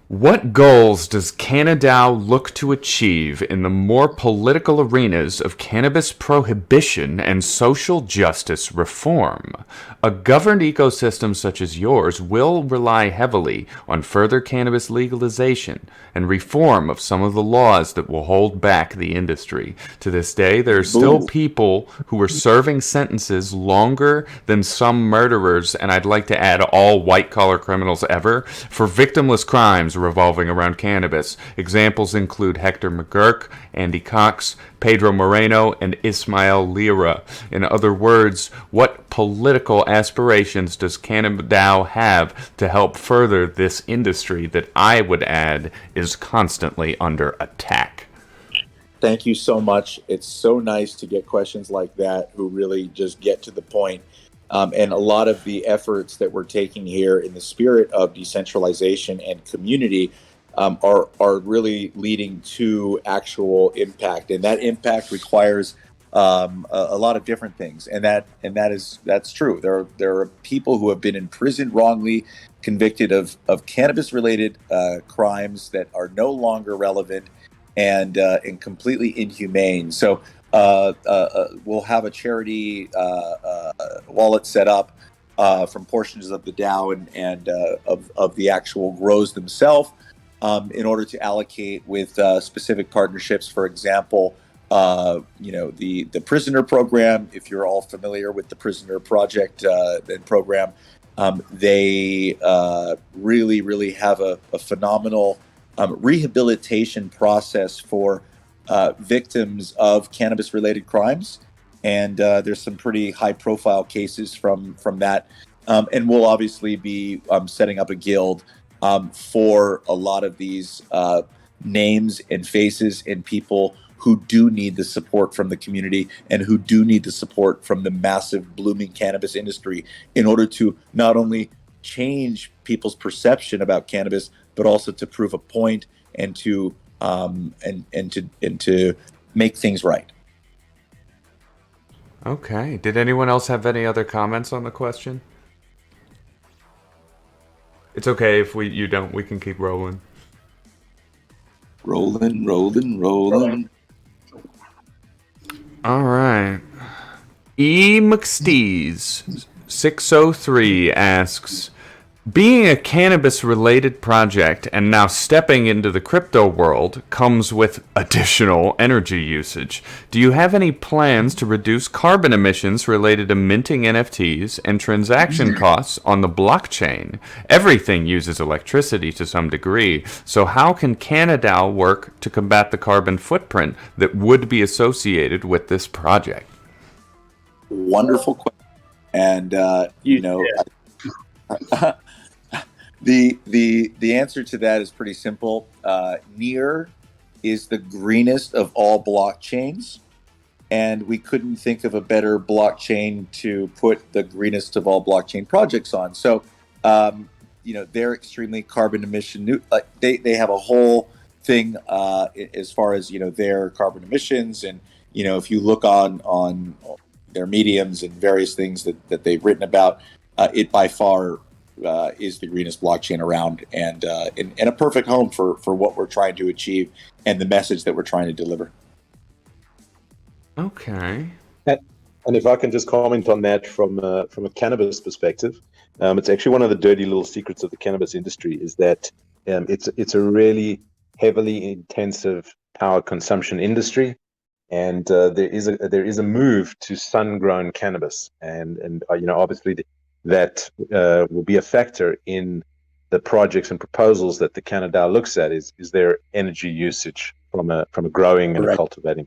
What goals does CannaDAO look to achieve in the more political arenas of cannabis prohibition and social justice reform? A governed ecosystem such as yours will rely heavily on further cannabis legalization and reform of some of the laws that will hold back the industry. To this day, there are still people who are serving sentences longer than some murderers, and I'd like to add all white-collar criminals ever, for victimless crimes revolving around cannabis. Examples include Hector McGurk, Andy Cox, Pedro Moreno, and Ismael Lira. In other words, what political aspirations does CannaDAO have to help further this industry that I would add is constantly under attack? Thank you so much. It's so nice to get questions like that who really just get to the point. And a lot of the efforts that we're taking here in the spirit of decentralization and community are really leading to actual impact, and that impact requires a lot of different things, and that's true. There are people who have been imprisoned wrongly, convicted of cannabis related crimes that are no longer relevant and completely inhumane. So we'll have a charity wallet set up from portions of the DAO and of the actual grows themselves in order to allocate with specific partnerships. For example, the prisoner program. If you're all familiar with the prisoner project and program, they really have a phenomenal rehabilitation process for victims of cannabis-related crimes, and there's some pretty high-profile cases from that. And we'll obviously be setting up a guild for a lot of these names and faces and people who do need the support from the community and who do need the support from the massive blooming cannabis industry in order to not only change people's perception about cannabis, but also to prove a point and to to make things right. Okay. Did anyone else have any other comments on the question? It's okay if you don't. We can keep rolling. Rolling. All right. E. McStees 603 asks, Being a cannabis-related project and now stepping into the crypto world comes with additional energy usage. Do you have any plans to reduce carbon emissions related to minting NFTs and transaction costs on the blockchain? Everything uses electricity to some degree, so how can CannaDAO work to combat the carbon footprint that would be associated with this project? Wonderful question. And, the answer to that is pretty simple. Near is the greenest of all blockchains, and we couldn't think of a better blockchain to put the greenest of all blockchain projects on. So, they're extremely carbon emission. They have a whole thing as far as their carbon emissions, and if you look on their mediums and various things that they've written about, it by far is the greenest blockchain around, and a perfect home for what we're trying to achieve and the message that we're trying to deliver. Okay. And if I can just comment on that from a cannabis perspective, it's actually one of the dirty little secrets of the cannabis industry is that it's a really heavily intensive power consumption industry, and there is a move to sun-grown cannabis, and obviously that will be a factor in the projects and proposals that the CannaDAO looks at is their energy usage from a growing and a cultivating.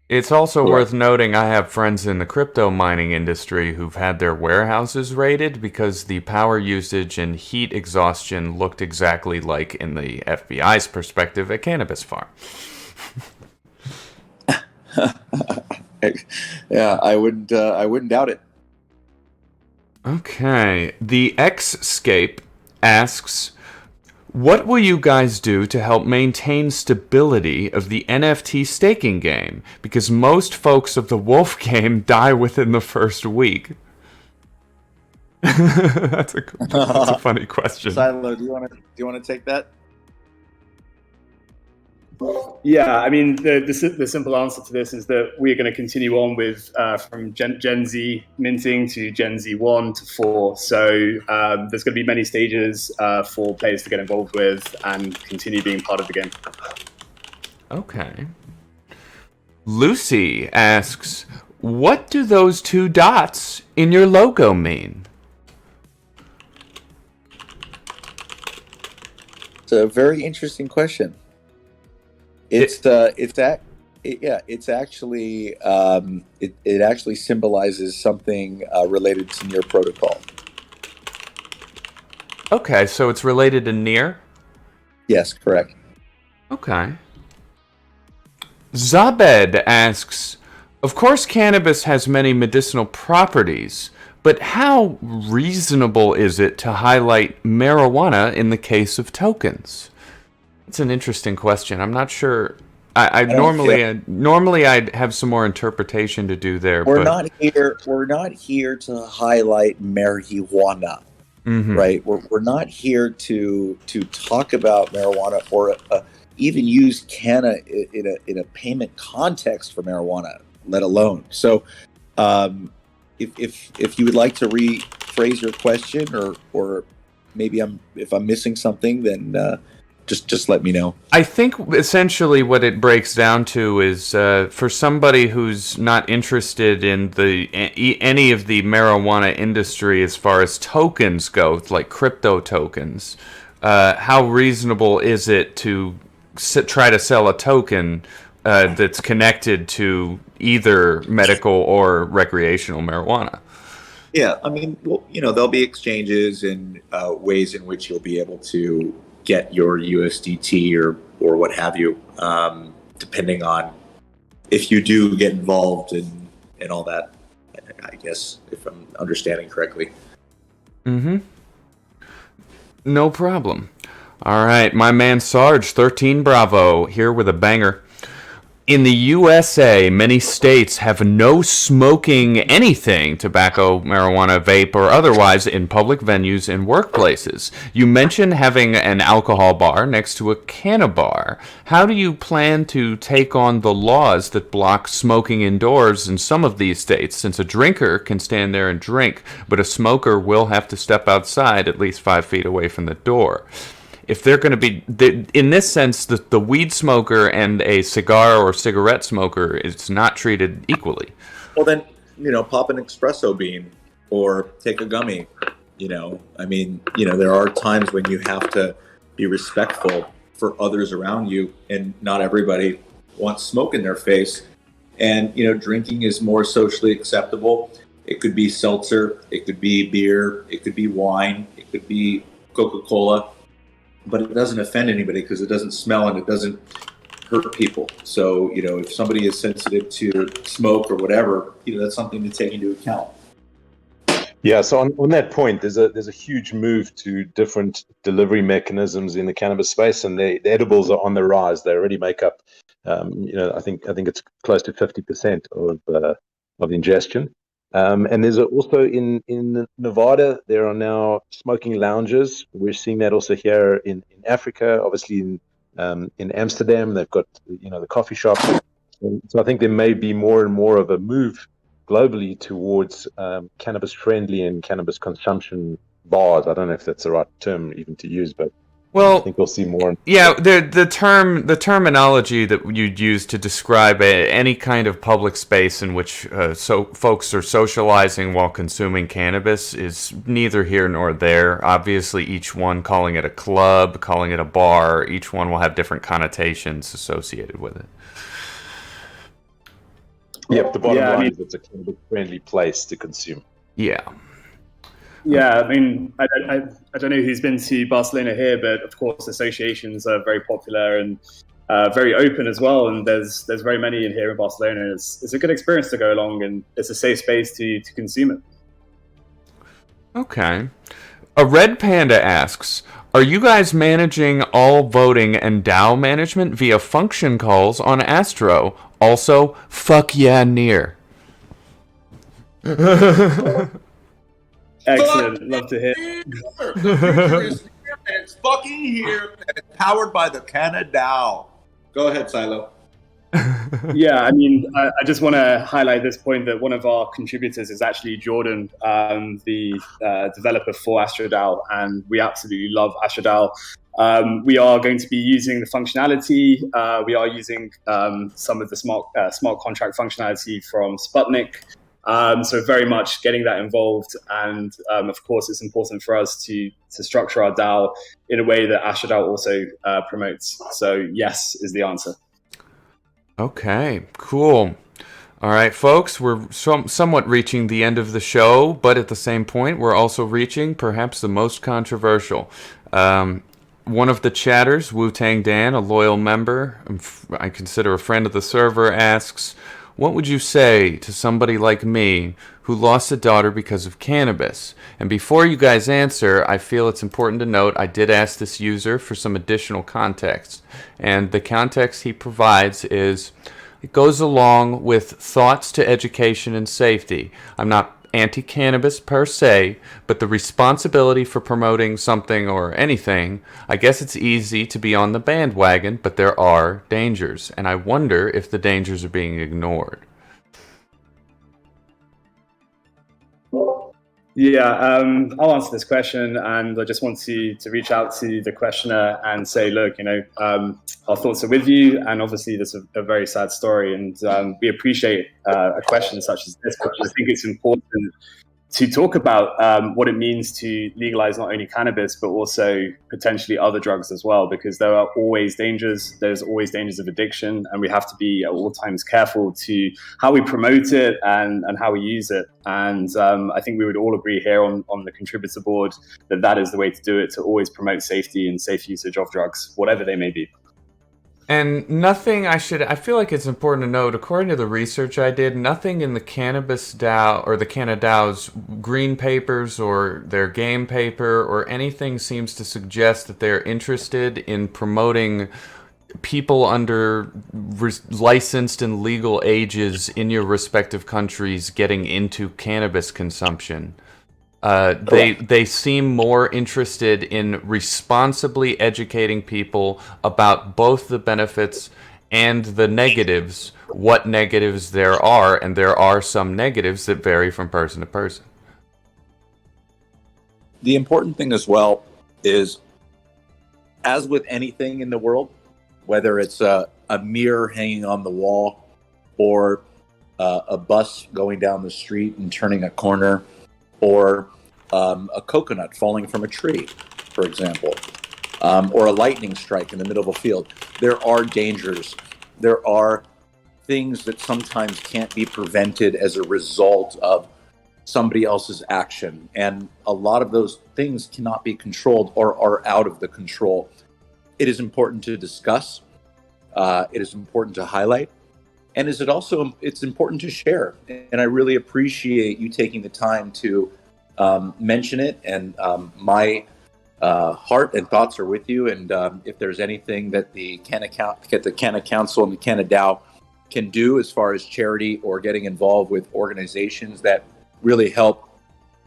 It's also worth noting I have friends in the crypto mining industry who've had their warehouses raided because the power usage and heat exhaustion looked exactly like in the FBI's perspective a cannabis farm. Yeah, I wouldn't doubt it. Okay, the Xscape asks, what will you guys do to help maintain stability of the NFT staking game? Because most folks of the Wolf game die within the first week. That's a funny question. Silo, do you want to take that? Yeah, I mean, the simple answer to this is that we're going to continue on with from Gen Z minting to Gen Z 1 to 4. So there's going to be many stages for players to get involved with and continue being part of the game. Okay. Lucy asks, what do those two dots in your logo mean? It's a very interesting question. It actually symbolizes something related to Near protocol. Okay, so it's related to Near? Yes, correct. Okay. Zabed asks, of course cannabis has many medicinal properties, but how reasonable is it to highlight marijuana in the case of tokens? It's an interesting question. I'm not sure. Normally I'd have some more interpretation to do there. We're not here to highlight marijuana, right? We're not here to talk about marijuana or even use Canna in a payment context for marijuana, let alone. So, if you would like to rephrase your question, or maybe if I'm missing something, then. Just let me know. I think essentially what it breaks down to is for somebody who's not interested in any of the marijuana industry as far as tokens go, like crypto tokens, how reasonable is it to try to sell a token that's connected to either medical or recreational marijuana? Yeah, I mean, there'll be exchanges and ways in which you'll be able to get your USDT or what have you, depending on if you do get involved in all that, I guess, if I'm understanding correctly. No problem. All right, my man Sarge, 13 Bravo, here with a banger. In the USA, many states have no smoking anything, tobacco, marijuana, vape, or otherwise, in public venues and workplaces. You mentioned having an alcohol bar next to a canna bar. How do you plan to take on the laws that block smoking indoors in some of these states, since a drinker can stand there and drink, but a smoker will have to step outside at least 5 feet away from the door? If they're going to be, in this sense, the weed smoker and a cigar or cigarette smoker is not treated equally. Well, then, pop an espresso bean or take a gummy. I mean, there are times when you have to be respectful for others around you, and not everybody wants smoke in their face. And, drinking is more socially acceptable. It could be seltzer, it could be beer, it could be wine, it could be Coca-Cola. But it doesn't offend anybody because it doesn't smell and it doesn't hurt people. So, if somebody is sensitive to smoke or whatever, that's something to take into account. Yeah, so on that point, there's a huge move to different delivery mechanisms in the cannabis space, and the edibles are on the rise. They already make up, I think it's close to 50% of ingestion. And there's also in Nevada, there are now smoking lounges. We're seeing that also here in Africa, obviously in Amsterdam, they've got, the coffee shops. So I think there may be more and more of a move globally towards cannabis friendly and cannabis consumption bars. I don't know if that's the right term even to use, but I think we'll see more. Yeah, the terminology that you'd use to describe any kind of public space in which folks are socializing while consuming cannabis is neither here nor there. Obviously, each one calling it a club, calling it a bar, each one will have different connotations associated with it. Yep, the bottom line is it's a cannabis friendly place to consume. Yeah. Yeah, I mean, I don't know who's been to Barcelona here, but of course, associations are very popular and very open as well. And there's very many in here in Barcelona. It's a good experience to go along, and it's a safe space to consume it. Okay. A Red Panda asks, are you guys managing all voting and DAO management via function calls on Astro? Also, fuck yeah, near. Excellent. Love to hear. It's fucking here. It's powered by the CannaDAO. Go ahead, Silo. Yeah, I mean, I just want to highlight this point that one of our contributors is actually Jordan, the developer for AstroDAO, and we absolutely love AstroDAO. We are going to be using the functionality. We are using some of the smart contract functionality from Sputnik. So very much getting that involved, and of course, it's important for us to structure our DAO in a way that AstroDAO also promotes. So yes is the answer. Okay, cool. All right, folks, we're somewhat reaching the end of the show, but at the same point, we're also reaching perhaps the most controversial. One of the chatters, Wu-Tang Dan, a loyal member, I consider a friend of the server, asks, what would you say to somebody like me who lost a daughter because of cannabis? And before you guys answer, I feel it's important to note I did ask this user for some additional context. And the context he provides is, it goes along with thoughts to education and safety. I'm not anti-cannabis per se, but the responsibility for promoting something or anything, I guess it's easy to be on the bandwagon, but there are dangers, and I wonder if the dangers are being ignored. Yeah, I'll answer this question, and I just want to reach out to the questioner and say, look, our thoughts are with you, and obviously this is a very sad story, and we appreciate a question such as this, because I think it's important to talk about what it means to legalize not only cannabis, but also potentially other drugs as well, because there are always dangers. There's always dangers of addiction, and we have to be at all times careful to how we promote it and how we use it. And I think we would all agree here on the contributor board that is the way to do it, to always promote safety and safe usage of drugs, whatever they may be. And nothing I feel like it's important to note, according to the research I did, nothing in the Cannabis DAO or the CannaDAO's green papers or their game paper or anything seems to suggest that they're interested in promoting people under licensed and legal ages in your respective countries getting into cannabis consumption. They seem more interested in responsibly educating people about both the benefits and the negatives, what negatives there are, and there are some negatives that vary from person to person. The important thing as well is, as with anything in the world, whether it's a mirror hanging on the wall or a bus going down the street and turning a corner, or a coconut falling from a tree, for example, or a lightning strike in the middle of a field, there are dangers. There are things that sometimes can't be prevented as a result of somebody else's action. And a lot of those things cannot be controlled or are out of the control. It is important to discuss. It is important to highlight. And it's important to share. And I really appreciate you taking the time to mention it. And my heart and thoughts are with you. And if there's anything that the Canna Council and the CannaDAO can do as far as charity or getting involved with organizations that really help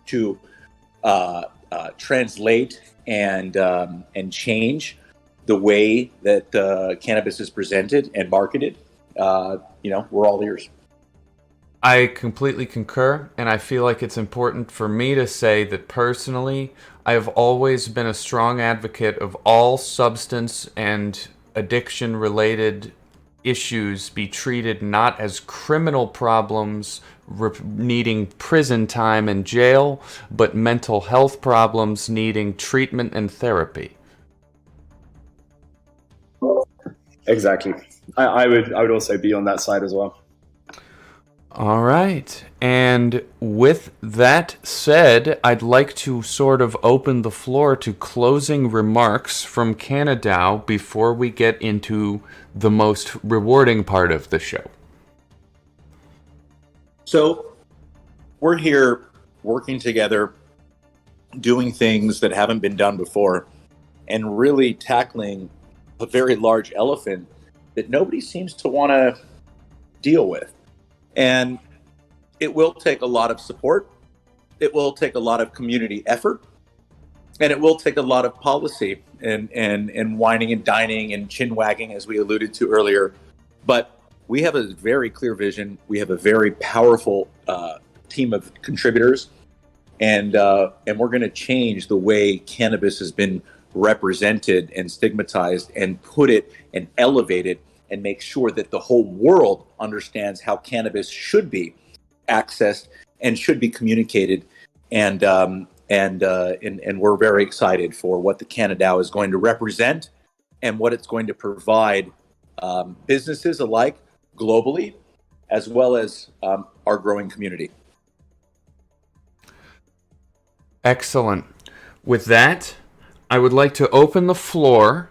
to translate and change the way that cannabis is presented and marketed, we're all ears. I completely concur, and I feel like it's important for me to say that personally, I have always been a strong advocate of all substance and addiction-related issues be treated not as criminal problems needing prison time and jail, but mental health problems needing treatment and therapy. Exactly. I would also be on that side as well. All right. And with that said, I'd like to sort of open the floor to closing remarks from CannaDAO before we get into the most rewarding part of the show. So we're here working together, doing things that haven't been done before, and really tackling a very large elephant that nobody seems to want to deal with. And it will take a lot of support. It will take a lot of community effort. And it will take a lot of policy and whining and dining and chin wagging, as we alluded to earlier. But we have a very clear vision. We have a very powerful team of contributors. And we're going to change the way cannabis has been represented and stigmatized, and put it and elevate it, and make sure that the whole world understands how cannabis should be accessed and should be communicated. And we're very excited for what the CannaDAO is going to represent and what it's going to provide businesses alike globally, as well as our growing community. Excellent. With that, I would like to open the floor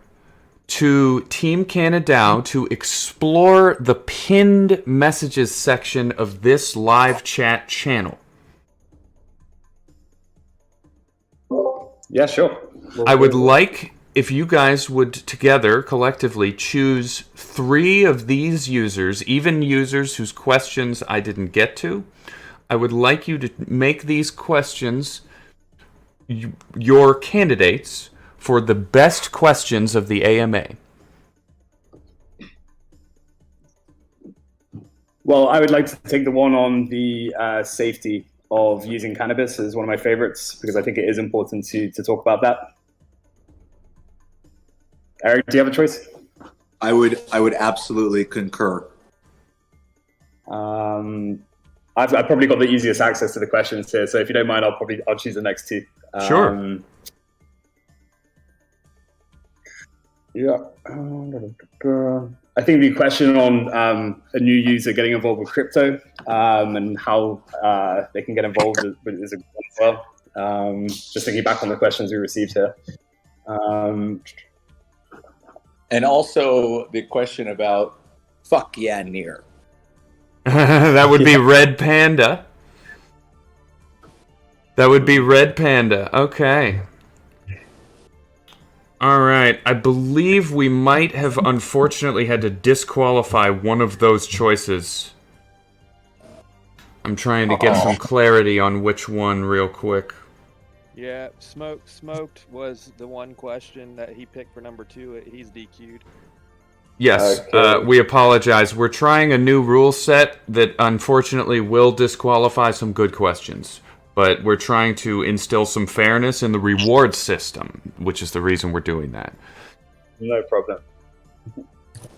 to Team CannaDAO to explore the pinned messages section of this live chat channel. Yeah, sure. I would like if you guys would together collectively choose 3 of these users, even users whose questions I didn't get to. I would like you to make these questions your candidates for the best questions of the AMA. Well, I would like to take the one on the safety of using cannabis as one of my favorites, because I think it is important to talk about that. Eric, do you have a choice? I would absolutely concur. I've probably got the easiest access to the questions here, so if you don't mind, I'll choose the next 2. Sure. Yeah. I think the question on a new user getting involved with crypto and how they can get involved is a good one as well. Just thinking back on the questions we received here. And also the question about fuck yeah, near. That would be Red Panda. That would be Red Panda. Okay. All right. I believe we might have unfortunately had to disqualify one of those choices. I'm trying to get some clarity on which one real quick. Yeah, smoked was the one question that he picked for number 2. He's DQ'd. Yes, Okay. we apologize. We're trying a new rule set that unfortunately will disqualify some good questions. But we're trying to instill some fairness in the reward system, which is the reason we're doing that. No problem.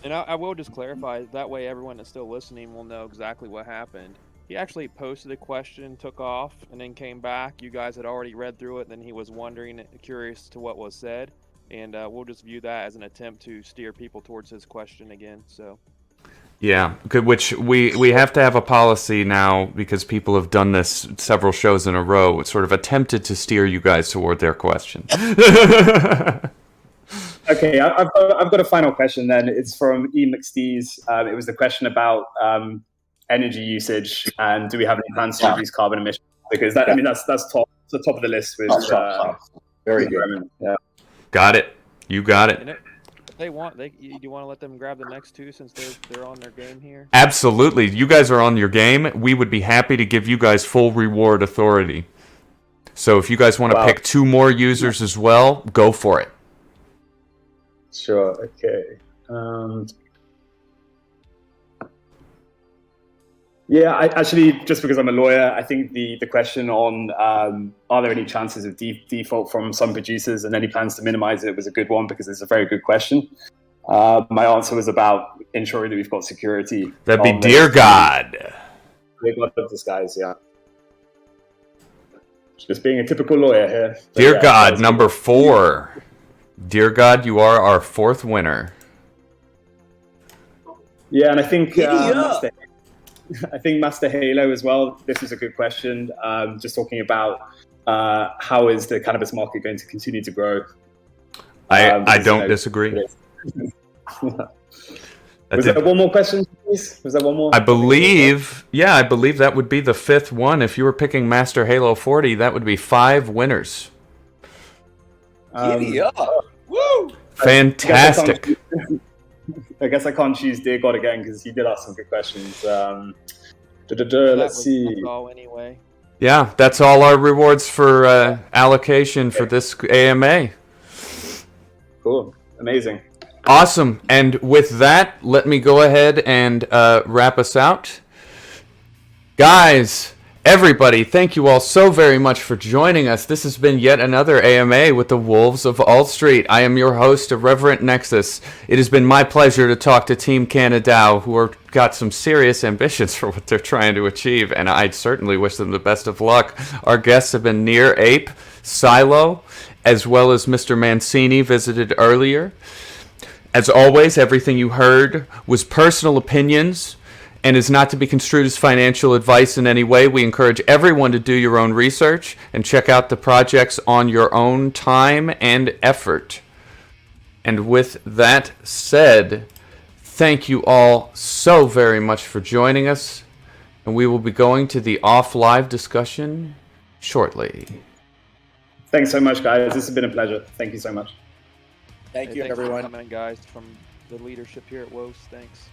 And I will just clarify, that way everyone that's still listening will know exactly what happened. He actually posted a question, took off, and then came back. You guys had already read through it, then he was wondering, curious to what was said. And we'll just view that as an attempt to steer people towards his question again. So. Yeah, which we have to have a policy now because people have done this several shows in a row. It's sort of attempted to steer you guys toward their question. Okay, I've got a final question then. It's from E. McStees. It was the question about energy usage and do we have any plans to reduce carbon emissions? Because that's top of the list with Very good. Yeah. Got it. You got it. If they want, do you want to let them grab the next 2 since they're on their game here? Absolutely. You guys are on your game. We would be happy to give you guys full reward authority. So if you guys want to pick 2 more users as well, go for it. Sure. Okay. Yeah, I actually, just because I'm a lawyer, I think the question on are there any chances of default from some producers and any plans to minimize it was a good one because it's a very good question. My answer was about ensuring that we've got security. That'd be Dear God. Dear God of disguise, yeah. Just being a typical lawyer here. Dear God, number 4. Dear God, you are our 4th winner. Yeah, and I think Master Halo as well. This is a good question. Just talking about how is the cannabis market going to continue to grow? I don't disagree. Was there one more question, please? Was there one more? I believe that would be the 5th one. If you were picking Master Halo 40, that would be 5 winners. Giddy up! Woo! Fantastic. I guess I can't choose Dear God again because he did ask some good questions. Let's see. That's all anyway. Yeah, that's all our rewards for allocation for this AMA. Cool. Amazing. Awesome. And with that, let me go ahead and wrap us out. Guys, everybody, thank you all so very much for joining us. This has been yet another AMA with the Wolves of Alt Street. I am your host, Irreverent Nexus. It has been my pleasure to talk to Team Canadao, who are got some serious ambitions for what they're trying to achieve, and I certainly wish them the best of luck. Our guests have been Near Ape, Silo, as well as Mr. Mancini visited earlier. As always, everything you heard was personal opinions and is not to be construed as financial advice in any way. We encourage everyone to do your own research and check out the projects on your own time and effort. And with that said, thank you all so very much for joining us, and we will be going to the off-live discussion shortly. Thanks so much, guys. This has been a pleasure. Thank you so much. Thank you, Thanks everyone. for coming, guys, from the leadership here at woas. Thanks.